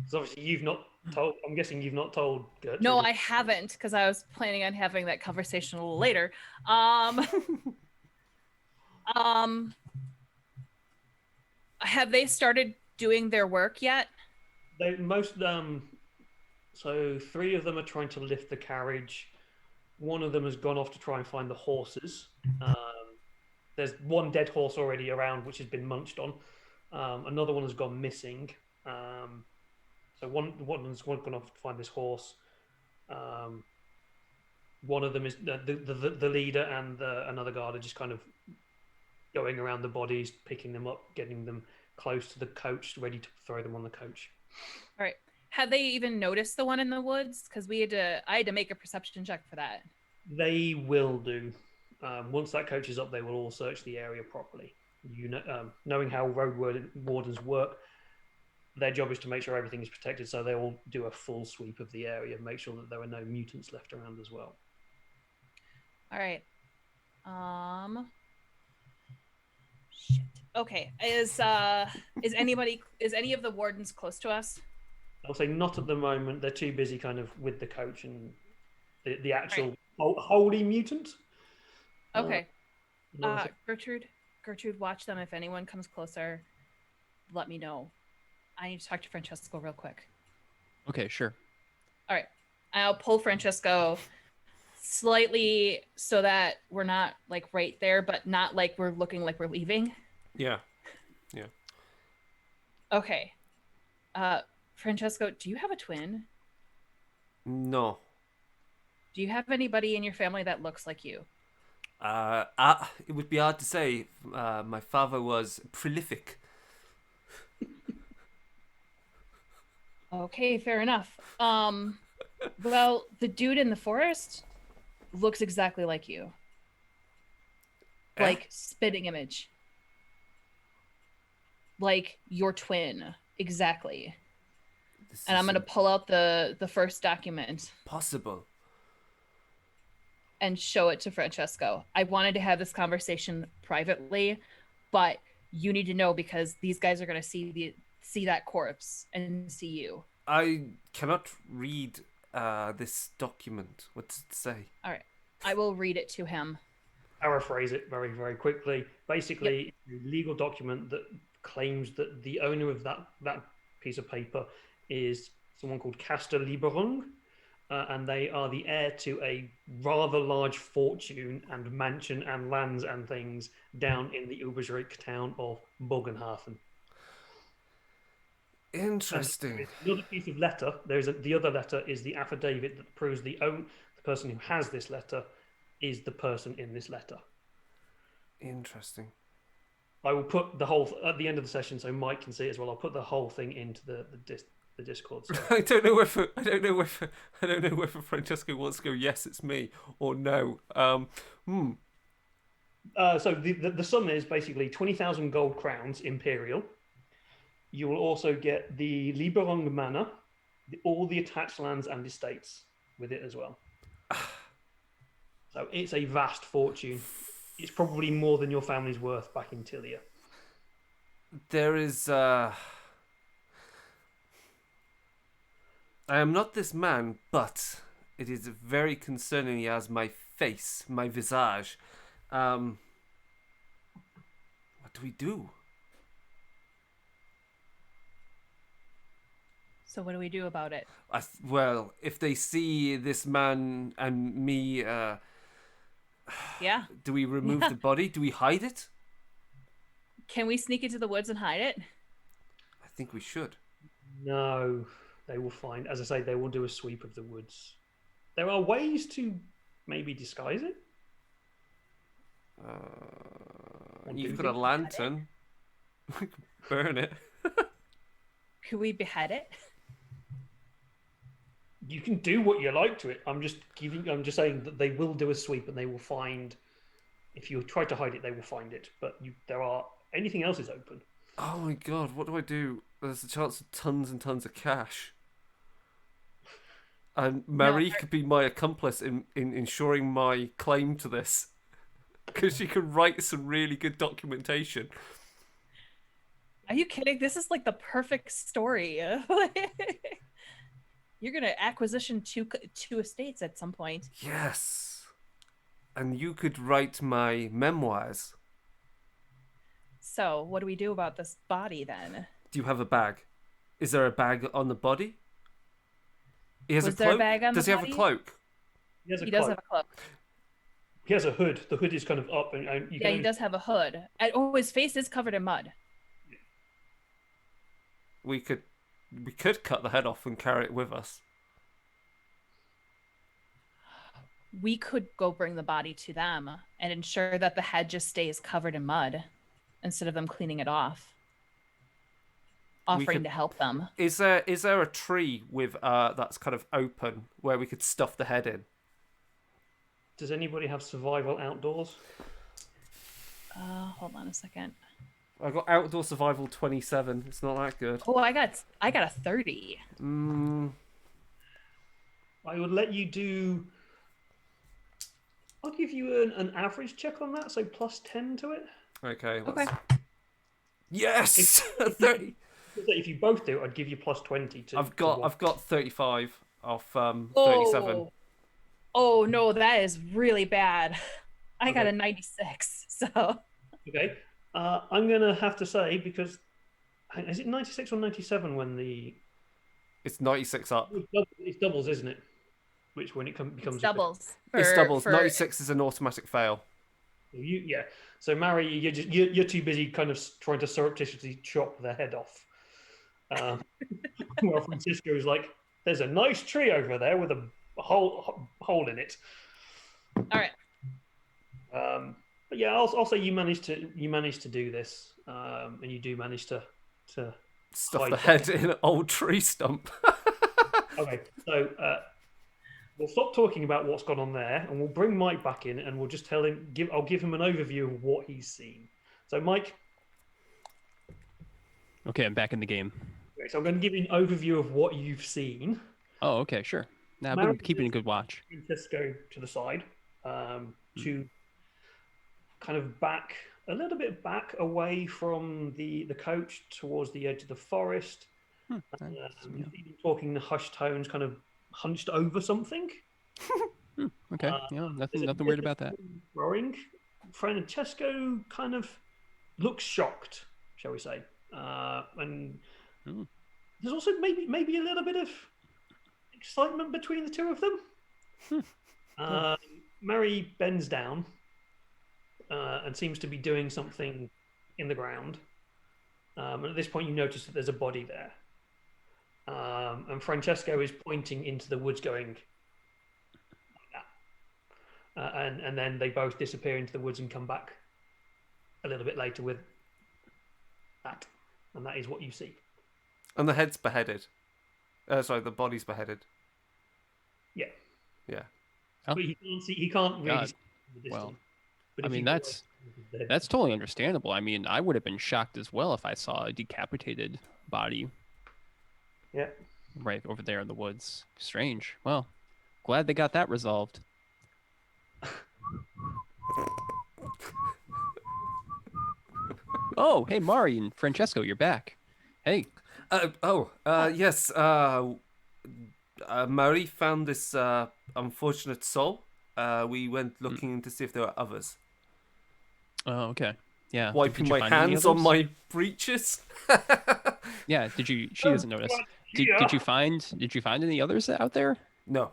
So obviously you've not told. I'm guessing you've not told Gertrude. No, I haven't, because I was planning on having that conversation a little later. Have they started doing their work yet? They most so 3 of them are trying to lift the carriage. 1 of them has gone off to try and find the horses. There's 1 dead horse already around, which has been munched on. Another one has gone missing. So one's gone off to find this horse. One of them is the leader, and another guard are just kind of going around the bodies, picking them up, getting them close to the coach, ready to throw them on the coach. All right. Had they even noticed the one in the woods? Because I had to make a perception check for that. They will do. Once that coach is up, they will all search the area properly. Knowing how road wardens work, their job is to make sure everything is protected, so they will do a full sweep of the area, make sure that there are no mutants left around as well. All right. Shit. Okay. Is any of the wardens close to us? I'll say not at the moment. They're too busy kind of with the coach and the actual holy mutant. Okay. Obviously- Gertrude, watch them. If anyone comes closer, let me know. I need to talk to Francesco real quick. Okay, sure. All right. I'll pull Francesco slightly so that we're not like right there, but not like we're looking like we're leaving. Yeah. Okay. Francesco, do you have a twin? No. Do you have anybody in your family that looks like you? It would be hard to say. My father was prolific. Okay, fair enough. Well, the dude in the forest looks exactly like you. Eh? Like spitting image. Like your twin. Exactly. This And I'm is gonna pull out the first document possible. and show it to Francesco. I wanted to have this conversation privately, but you need to know because these guys are gonna see that corpse and see you. I cannot read this document. What does it say? All right. I will read it to him. Paraphrase it very, very quickly. Basically, it's a legal document that claims that the owner of that piece of paper is someone called Castor Lieberung, and they are the heir to a rather large fortune and mansion and lands and things down in the Ubersreich town of Bogenhafen. Interesting. Another piece of letter. The other letter is the affidavit that proves the person who has this letter is the person in this letter. Interesting. I will put the whole at the end of the session so Mike can see it as well. I'll put the whole thing into the Discord. So. I don't know whether Francesco wants to go yes, it's me, or no. So the sum is basically 20,000 gold crowns imperial. You will also get the Lieberung Manor, all the attached lands and estates with it as well. So it's a vast fortune. It's probably more than your family's worth back in Tilia. There is. I am not this man, but it is very concerning as my face, my visage. What do we do? So what do we do about it? Well, if they see this man and me, Yeah. do we remove the body? Do we hide it? Can we sneak into the woods and hide it? I think we should. No, they will find. As I say, they will do a sweep of the woods. There are ways to maybe disguise it. You've got a lantern. We can burn it. Could we behead it? You can do what you like to it. I'm just saying that they will do a sweep and they will find. If you try to hide it, they will find it. But anything else is open. Oh my god, what do I do? There's a chance of tons and tons of cash. And Marie could be my accomplice in ensuring my claim to this. Because she can write some really good documentation. Are you kidding? This is like the perfect story. You're gonna acquisition two estates at some point. Yes. And you could write my memoirs. So what do we do about this body then? Do you have a bag? Is there a bag on the body? He has Was a there a cloak. bag on Does the he have a body? cloak? He has a He cloak. does have a cloak. He has a hood. The hood is kind of up, and you Yeah, can he does have a hood. His face is covered in mud. We could cut the head off and carry it with us. We could go bring the body to them and ensure that the head just stays covered in mud instead of them cleaning it off. Offering to help them. Is there a tree with that's kind of open where we could stuff the head in? Does anybody have survival outdoors? Hold on a second. I got outdoor survival 27. It's not that good. Oh, I got a 30. I would let you do. I'll give you an average check on that, so plus 10 to it. Okay. Okay. Yes, 30. If you both do, I'd give you plus 20 to. I've got 35 off 37. Oh no, that is really bad. I got Okay. a 96. So. Okay. I'm gonna have to say because is it 96 or 97 when the It's 96 up. it's doubles, isn't it? which when it becomes It's doubles. It's doubles. For 96 is an automatic fail. yeah. So Mary, you're too busy kind of trying to surreptitiously chop their head off. Well, Francisco is like, "There's a nice tree over there with a hole in it." all right. But yeah, I'll say you managed to do this, and you do manage to Stuff hide the head in an old tree stump. Okay, so we'll stop talking about what's gone on there, and we'll bring Mike back in, and we'll just tell him. I'll give him an overview of what he's seen. So, Mike. Okay, I'm back in the game. Okay, so I'm going to give you an overview of what you've seen. Oh, okay, sure. Now I've been keeping a good watch. Francisco to the side, to kind of a little bit back away from the coach towards the edge of the forest. You've been talking in hushed tones, kind of hunched over something. Okay, yeah, nothing weird about that. Roaring. Francesco kind of looks shocked, shall we say, and there's also maybe a little bit of excitement between the two of them. Mary bends down and seems to be doing something in the ground. And at this point, you notice that there's a body there. And Francesco is pointing into the woods, going like that. And then they both disappear into the woods and come back a little bit later with that. And that is what you see. And the head's beheaded. Sorry, the body's beheaded. Yeah. Yeah. Oh. But he can't really God. see the distance. Well, But I if mean, you that's totally understandable. I mean, I would have been shocked as well if I saw a decapitated body yeah. right over there in the woods. Strange. Well, glad they got that resolved. Oh, hey, Mari and Francesco, you're back. Hey. Yes. Mary found this unfortunate soul. We went looking to see if there were others. Oh, okay. Yeah. Wiping Did you my find any hands on others? my breeches. Yeah. Did you? She doesn't notice. Did you find any others out there? No.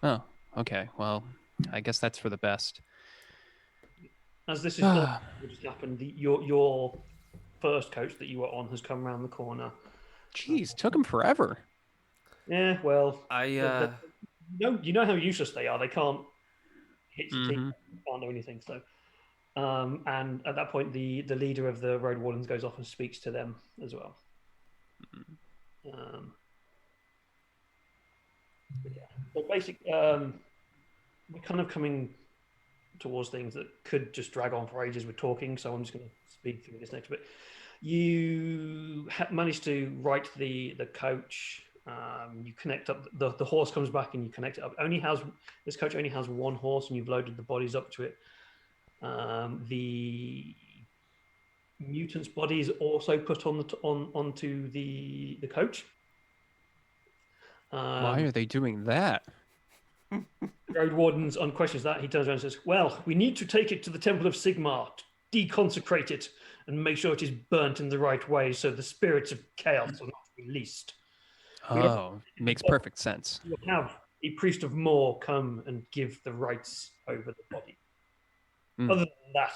Oh, okay. Well, I guess that's for the best. As this is what just happened, your first coach that you were on has come around the corner. Jeez, took him forever. Yeah, well, I you know how useless they are. They can't hit your team, can't do anything. So, and at that point, the leader of the road wardens goes off and speaks to them as well. But yeah, so we're kind of coming towards things that could just drag on for ages with talking. So I'm just going to speed through this next bit. You managed to right the coach. You connect up the horse comes back and you connect it up. This coach only has one horse, and you've loaded the bodies up to it. The mutant's body is also put onto the coach. Why are they doing that? Road Warden's unquestions that. He turns around and says, "Well, we need to take it to the Temple of Sigmar, deconsecrate it, and make sure it is burnt in the right way so the spirits of chaos are not released. Oh, makes perfect sense. We'll have a priest of Moor come and give the rites over the body. Other than that,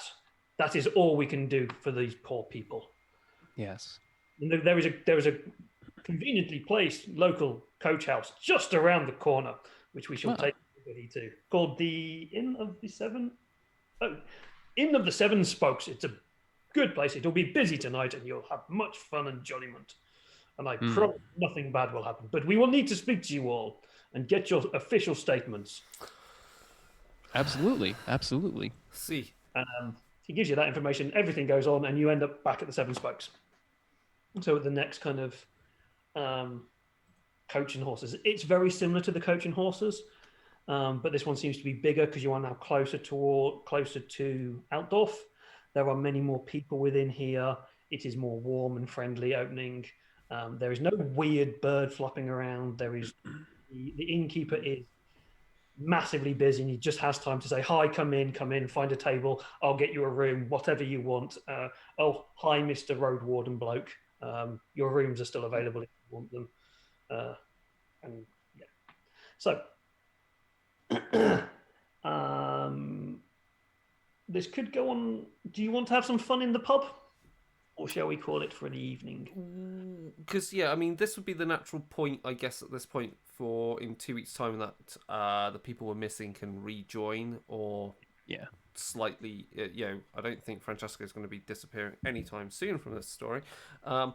that is all we can do for these poor people." Yes. And there is a conveniently placed local coach house just around the corner, which we shall take everybody to, called the Inn of the Seven. Oh, Inn of the Seven Spokes. It's a good place. It'll be busy tonight, and you'll have much fun and jolliment. And I promise nothing bad will happen. But we will need to speak to you all and get your official statements. Absolutely. Absolutely. See. He gives you that information. Everything goes on, and you end up back at the Seven Spokes. So at the next kind of coach and horses, it's very similar to the coach and horses, but this one seems to be bigger because you are now closer to Altdorf. There are many more people within here. It is more warm and friendly opening. There is no weird bird flopping around. There is the innkeeper is massively busy, and he just has time to say, "Hi, come in, find a table. I'll get you a room, whatever you want. Oh, hi, Mr. Road Warden bloke. Your rooms are still available if you want them." And yeah, So, this could go on. Do you want to have some fun in the pub? Or shall we call it for the evening? Because, yeah, I mean, this would be the natural point, I guess, at this point for in 2 weeks' time that the people we're missing can rejoin or slightly, I don't think Francesca is going to be disappearing anytime soon from this story. The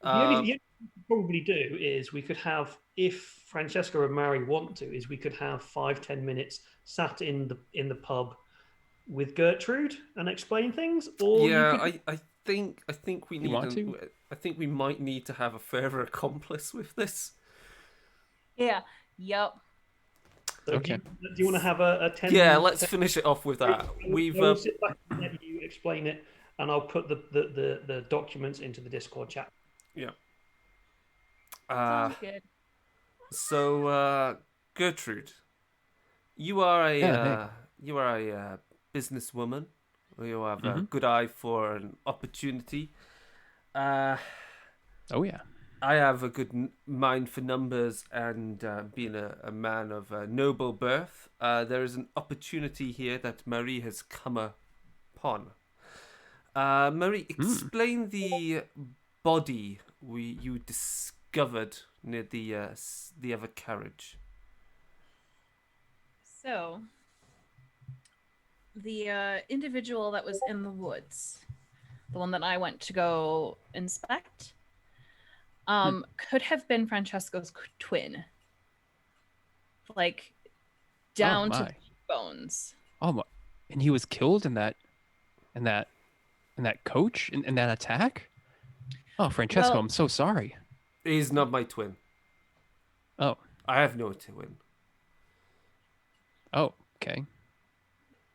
only thing we could probably do is we could have, if Francesca and Mary want to, is we could have 5-10 minutes sat in the pub with Gertrude and explain things. Or I think we need. I think we might need to have a further accomplice with this. Yeah. Yep. So Okay. do you want to have a 10? Yeah, let's finish it off with that. We'll sit back and let you explain it, and I'll put the documents into the Discord chat. Yeah. Sounds good. So, Gertrude, you are a businesswoman. You have a good eye for an opportunity. Oh yeah. I have a good mind for numbers, and being a man of noble birth, there is an opportunity here that Marie has come upon. Marie, explain the body you discovered near the other carriage. So, the individual that was in the woods, the one that I went to go inspect, could have been Francesco's twin. Like, down to bones. Oh my! And he was killed in that coach in that attack. Oh, Francesco, Well, I'm so sorry. He's not my twin. Oh. I have no twin. Oh, okay.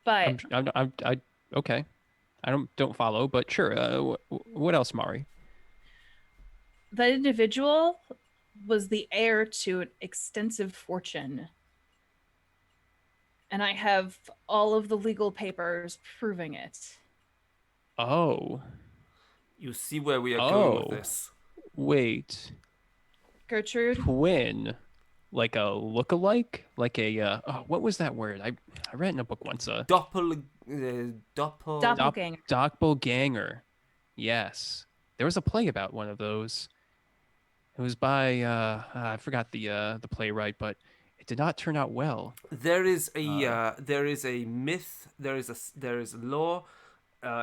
but I okay. I don't follow, but sure. What else, Mari? that individual was the heir to an extensive fortune. And I have all of the legal papers proving it. Oh. You see where we are going with this. Wait. Gertrude? Twin. Like a look-alike? Like a what was that word? I read it in a book once. Doppelganger. Doppelganger. Yes. There was a play about one of those. It was by I forgot the playwright, but it did not turn out well. There is a myth. There is a law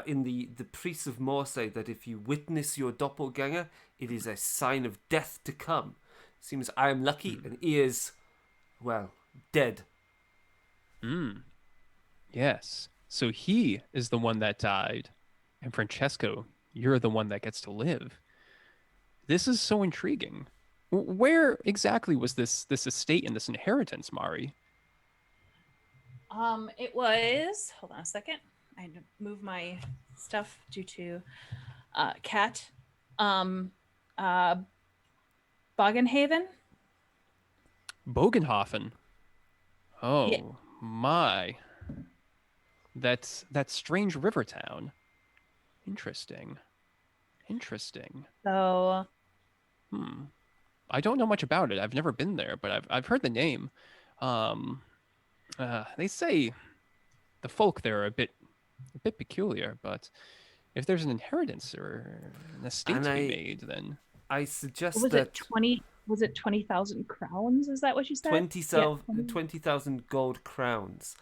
in the priests of Morse say that if you witness your doppelganger, it is a sign of death to come. Seems I am lucky, and he is, well, dead. Yes. So he is the one that died, and Francesco, you're the one that gets to live. This is so intriguing. Where exactly was this estate and this inheritance, Mari? It was, hold on a second. I had to move my stuff due to cat. Bogenhaven? Bogenhofen. Oh Yeah. my. That's that strange river town. Interesting. So I don't know much about it. I've never been there, but I've heard the name. They say the folk there are a bit peculiar, but if there's an inheritance or an estate to be made, then I suggest was that it 20,000 crowns? Is that what you said? 20,000 gold crowns.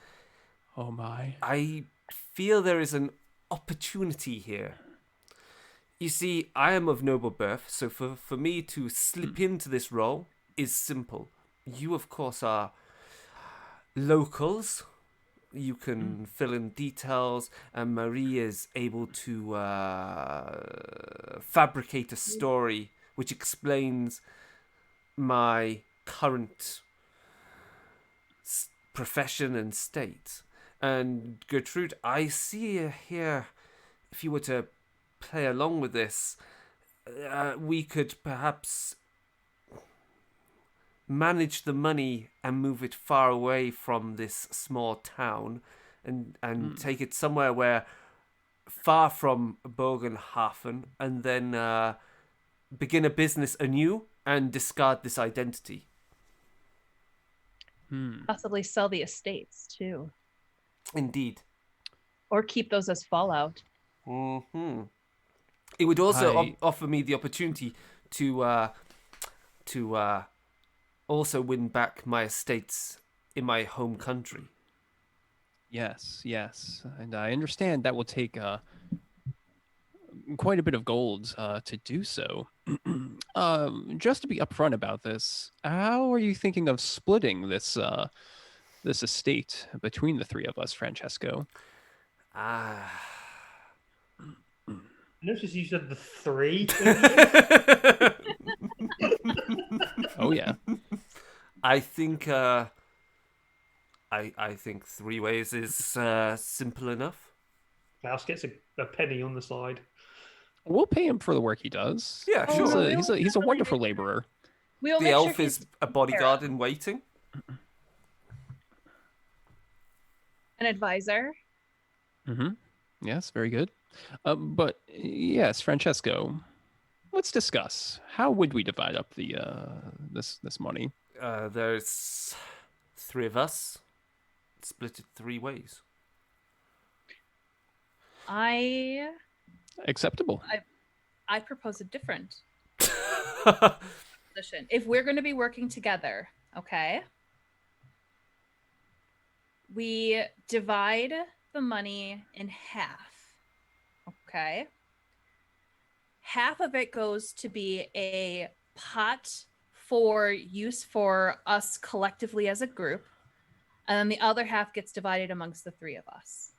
oh my. I feel there is an opportunity here. You see, I am of noble birth, so for me to slip into this role is simple. You, of course, are locals. You can fill in details, and Marie is able to fabricate a story which explains my current profession and state. And Gertrude, I see here, if you were to play along with this, we could perhaps manage the money and move it far away from this small town and take it somewhere where far from Bogenhafen, and then begin a business anew and discard this identity. Possibly sell the estates too, Indeed. or keep those as fallout. Hmm. It would also I- offer me the opportunity to also win back my estates in my home country. Yes, yes, and I understand that will take quite a bit of gold to do so. Just to be upfront about this, how are you thinking of splitting this estate between the three of us, Francesco? Ah. Notice you said the three. Oh yeah, I think I think 3 ways is simple enough. Klaus gets a penny on the side. we'll pay him for the work he does. Yeah, Oh, sure. no, He's a wonderful laborer. We'll The make elf sure is he's a bodyguard in waiting. an advisor. Mm-hmm. Yes, very good. But yes, Francesco, let's discuss. How would we divide up the this money? There's 3 of us. Split it 3 ways. I Acceptable. propose a different position. If we're going to be working together, okay, we divide the money in half. Okay, half of it goes to be a pot for use for us collectively as a group, and then the other half gets divided amongst the 3 of us.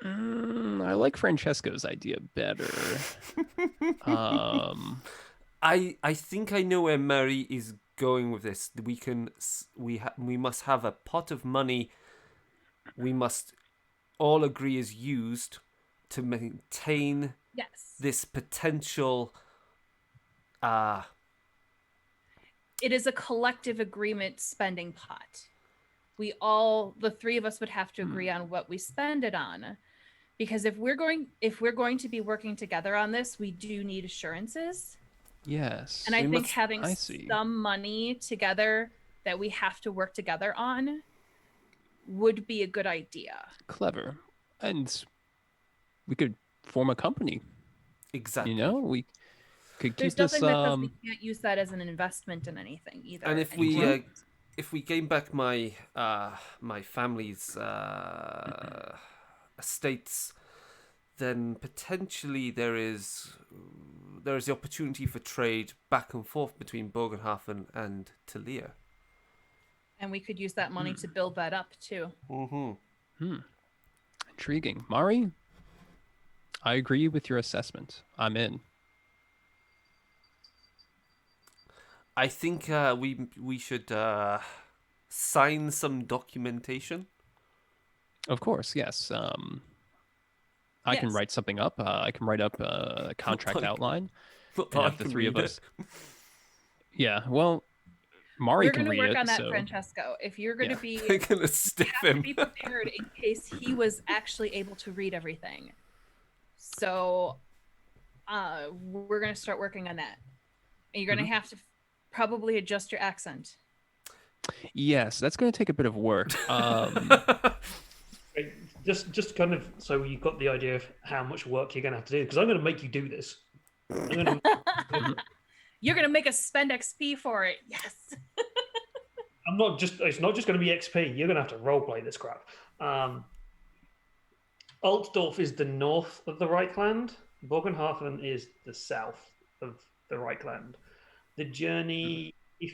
I like Francesco's idea better. I think I know where Mary is going with this. We must have a pot of money. We must all agree is used to maintain Yes. this potential. It is a collective agreement spending pot. We all, the 3 of us, would have to agree on what we spend it on, because if we're going to be working together on this, we do need assurances. Yes. And I We think must- having I see. some money together that we have to work together on would be a good idea. Clever. And we could form a company. Exactly. You know, we could There's keep this nothing that says we can't use that as an investment in anything either. And if anymore. we gain back my my family's estates, then potentially there is the opportunity for trade back and forth between Bogenhafen and Talia. And we could use that money to build that up too. Mm-hmm. intriguing. Mari, I agree with your assessment. I'm in. I think we should sign some documentation. Of course, yes. I can Yes. write something up. I can write up a contract Like- outline Not and that I have the can 3 of read us. Yeah, well, Mari We're can going to read work it. on that, so... Francesco. If you're going Yeah. to be, They're gonna stiff have to him. be prepared in case he was actually able to read everything. So, we're going to start working on that. And you're going to have to probably adjust your accent. Yes, that's going to take a bit of work. Right, just kind of so you've got the idea of how much work you're going to have to do, because I'm going to make you do this. I'm going to. You're going to make us spend XP for it. Yes. I'm not just. It's not just going to be XP. You're going to have to roleplay this crap. Altdorf is the north of the Reichland. Bogenhafen is the south of the Reichland. The journey, if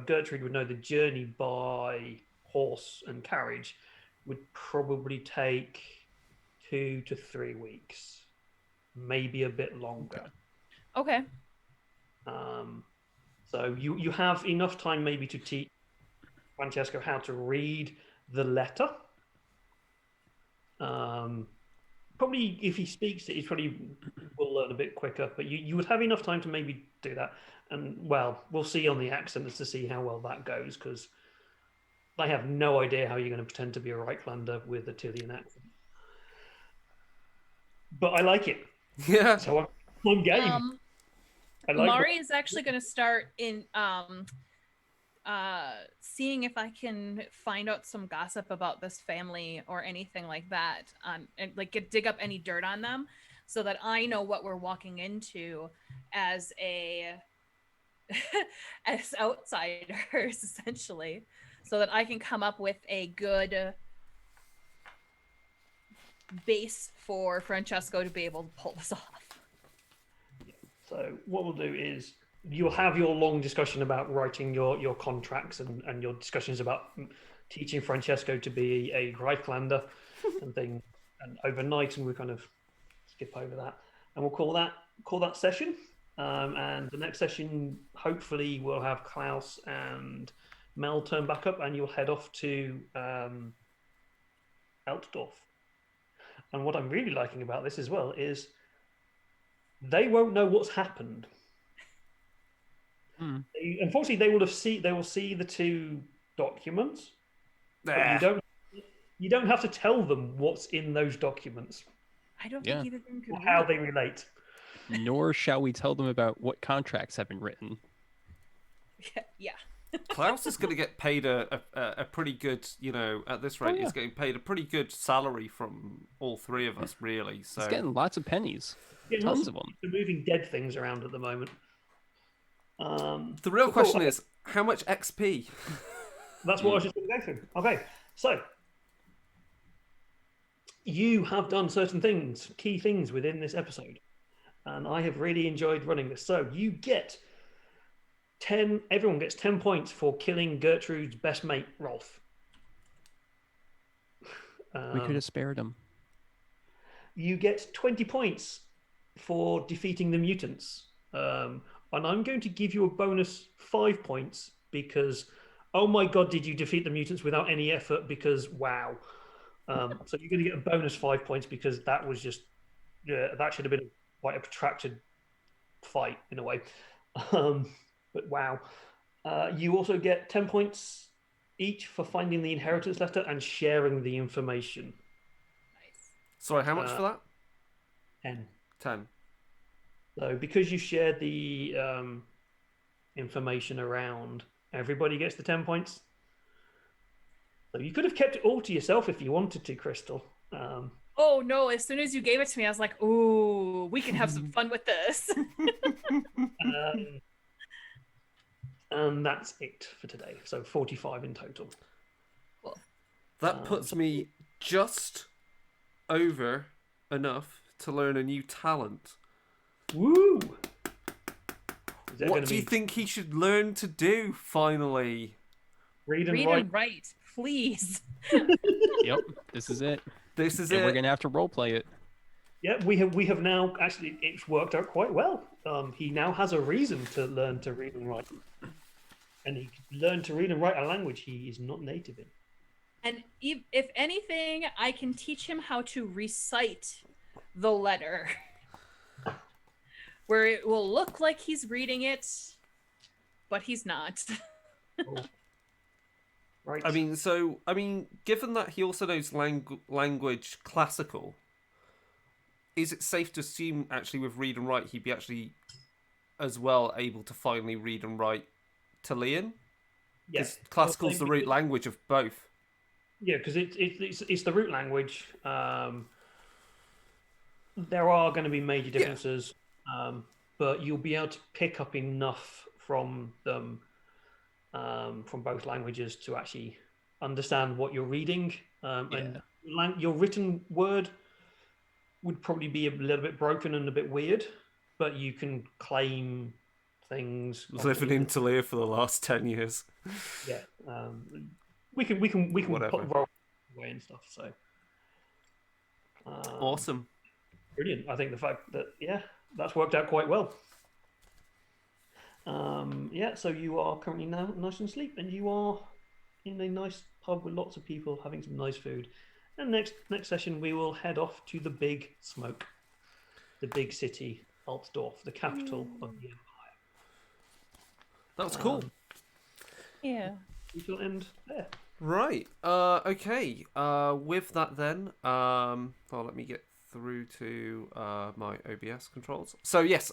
Gertrude would know, the journey by horse and carriage would probably take 2 to 3 weeks, maybe a bit longer. Okay. So you have enough time maybe to teach Francesco how to read the letter. Probably if he speaks it, he probably will learn a bit quicker, but you would have enough time to maybe do that. And well, we'll see on the accent as to see how well that goes, because I have no idea how you're going to pretend to be a Reiklander with a Tillian accent. But I like it, Yeah. so I'm game. I like Mari is actually going to start in seeing if I can find out some gossip about this family or anything like that, and like dig up any dirt on them, so that I know what we're walking into as as outsiders, essentially, so that I can come up with a good base for Francesco to be able to pull this off. So what we'll do is you'll have your long discussion about writing your contracts and your discussions about teaching Francesco to be a Reichslander and things, and overnight, and we kind of skip over that, and we'll call that session. And the next session, hopefully, we'll have Klaus and Mel turn back up, and you'll head off to Altdorf. And what I'm really liking about this as well is they won't know what's happened. Unfortunately, they will see the two documents, but you don't have to tell them what's in those documents. I don't think either of them could or how they relate. Nor shall we tell them about what contracts have been written. Yeah. Klaus is going to get paid a pretty good, at this rate, he's getting paid a pretty good salary from all three of us, really. So he's getting lots of pennies. Tons of them. They're moving dead things around at the moment. The real question is, how much XP? That's what I was just going to go through. Okay, so you have done certain things, key things within this episode, and I have really enjoyed running this. So you get 10. Everyone gets 10 points for killing Gertrude's best mate, Rolf. We could have spared him. You get 20 points for defeating the mutants. And I'm going to give you a bonus 5 points because, oh my god, did you defeat the mutants without any effort? Because, wow. So you're going to get a bonus 5 points because that was just, that should have been quite a protracted fight in a way. But wow. You also get 10 points each for finding the inheritance letter and sharing the information. Nice. Sorry, how much for that? 10. 10. So because you shared the information around, everybody gets the 10 points. So you could have kept it all to yourself if you wanted to, Crystal. Oh no, as soon as you gave it to me, I was like, ooh, we can have some fun with this. And that's it for today. So 45 in total. Cool. That puts me just over enough to learn a new talent. Woo! What do you think he should learn to do, finally? Read and Read write. and write, please. Yep, this is it. This is And it. we're gonna have to roleplay it. Yeah, we have now actually, it's worked out quite well. He now has a reason to learn to read and write. And he learned to read and write a language he is not native in. And if anything, I can teach him how to recite the letter. Where it will look like he's reading it, but he's not. Right. I mean, given that he also knows language classical, is it safe to assume, actually, with read and write, he'd be actually as well able to finally read and write Talian? Yes. Because classical's the root language of both. Yeah, because it's the root language. There are going to be major differences, but you'll be able to pick up enough from them, from both languages, to actually understand what you're reading. And your written word would probably be a little bit broken and a bit weird, but you can claim things. Living in Talia for the last 10 years. Yeah, we can Whatever. put roll away and stuff. So Awesome. brilliant. I think the fact that that's worked out quite well. So you are currently now nice and asleep, and you are in a nice pub with lots of people having some nice food. And next session we will head off to the big smoke, the big city, Altdorf, the capital of the empire. That was cool. Yeah. We shall end there. Right. Okay. With that then, let me get through to my OBS controls. So yes,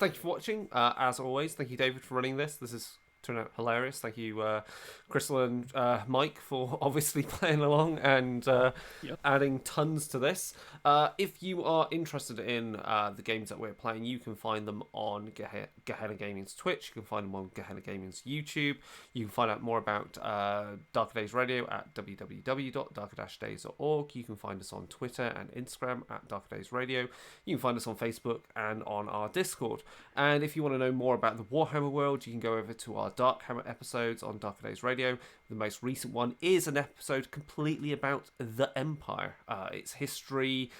thank you for watching. As always, thank you, David, for running this. This is turned out hilarious. Thank you, Crystal and Mike, for obviously playing along and adding tons to this. If you are interested in the games that we're playing, you can find them on Gehenna Gaming's Twitch. You can find them on Gehenna Gaming's YouTube. You can find out more about Darker Days Radio at www.darker-days.org. You can find us on Twitter and Instagram at Darker Days Radio. You can find us on Facebook and on our Discord. And if you want to know more about the Warhammer world, you can go over to our Darkhammer episodes on Darker Days Radio. The most recent one is an episode completely about the Empire, its history,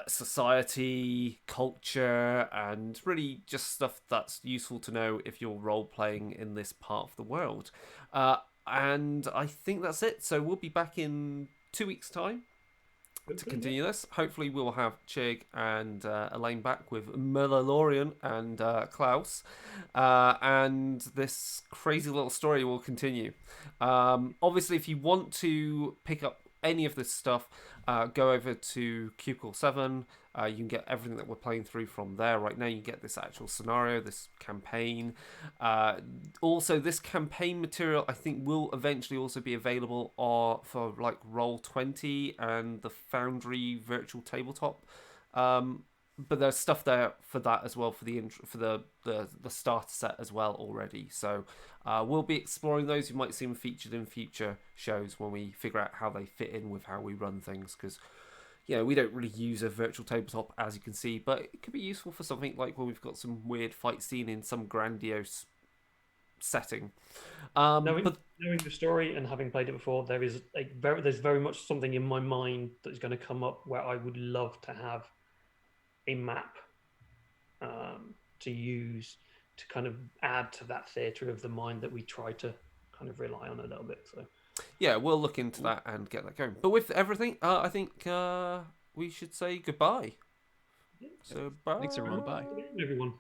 society, culture, and really just stuff that's useful to know if you're role-playing in this part of the world. And I think that's it. So we'll be back in 2 weeks' time to continue this. Hopefully we'll have Chig and Elaine back with Merlorian and Klaus, and this crazy little story will continue. Obviously, if you want to pick up any of this stuff, go over to Cubicle 7. You can get everything that we're playing through from there right now. You can get this actual scenario, this campaign. Also, this campaign material, I think, will eventually also be available for like Roll20 and the Foundry virtual tabletop. But there's stuff there for that as well, for the starter set as well already. So we'll be exploring those. You might see them featured in future shows when we figure out how they fit in with how we run things, because we don't really use a virtual tabletop, as you can see, but it could be useful for something like when we've got some weird fight scene in some grandiose setting. Knowing the story and having played it before, there's very much something in my mind that's going to come up where I would love to have a map to use to kind of add to that theatre of the mind that we try to kind of rely on a little bit. So yeah, we'll look into that and get that going. But with everything, I think we should say goodbye. Yeah. So bye. Thanks everyone. Bye. Everyone.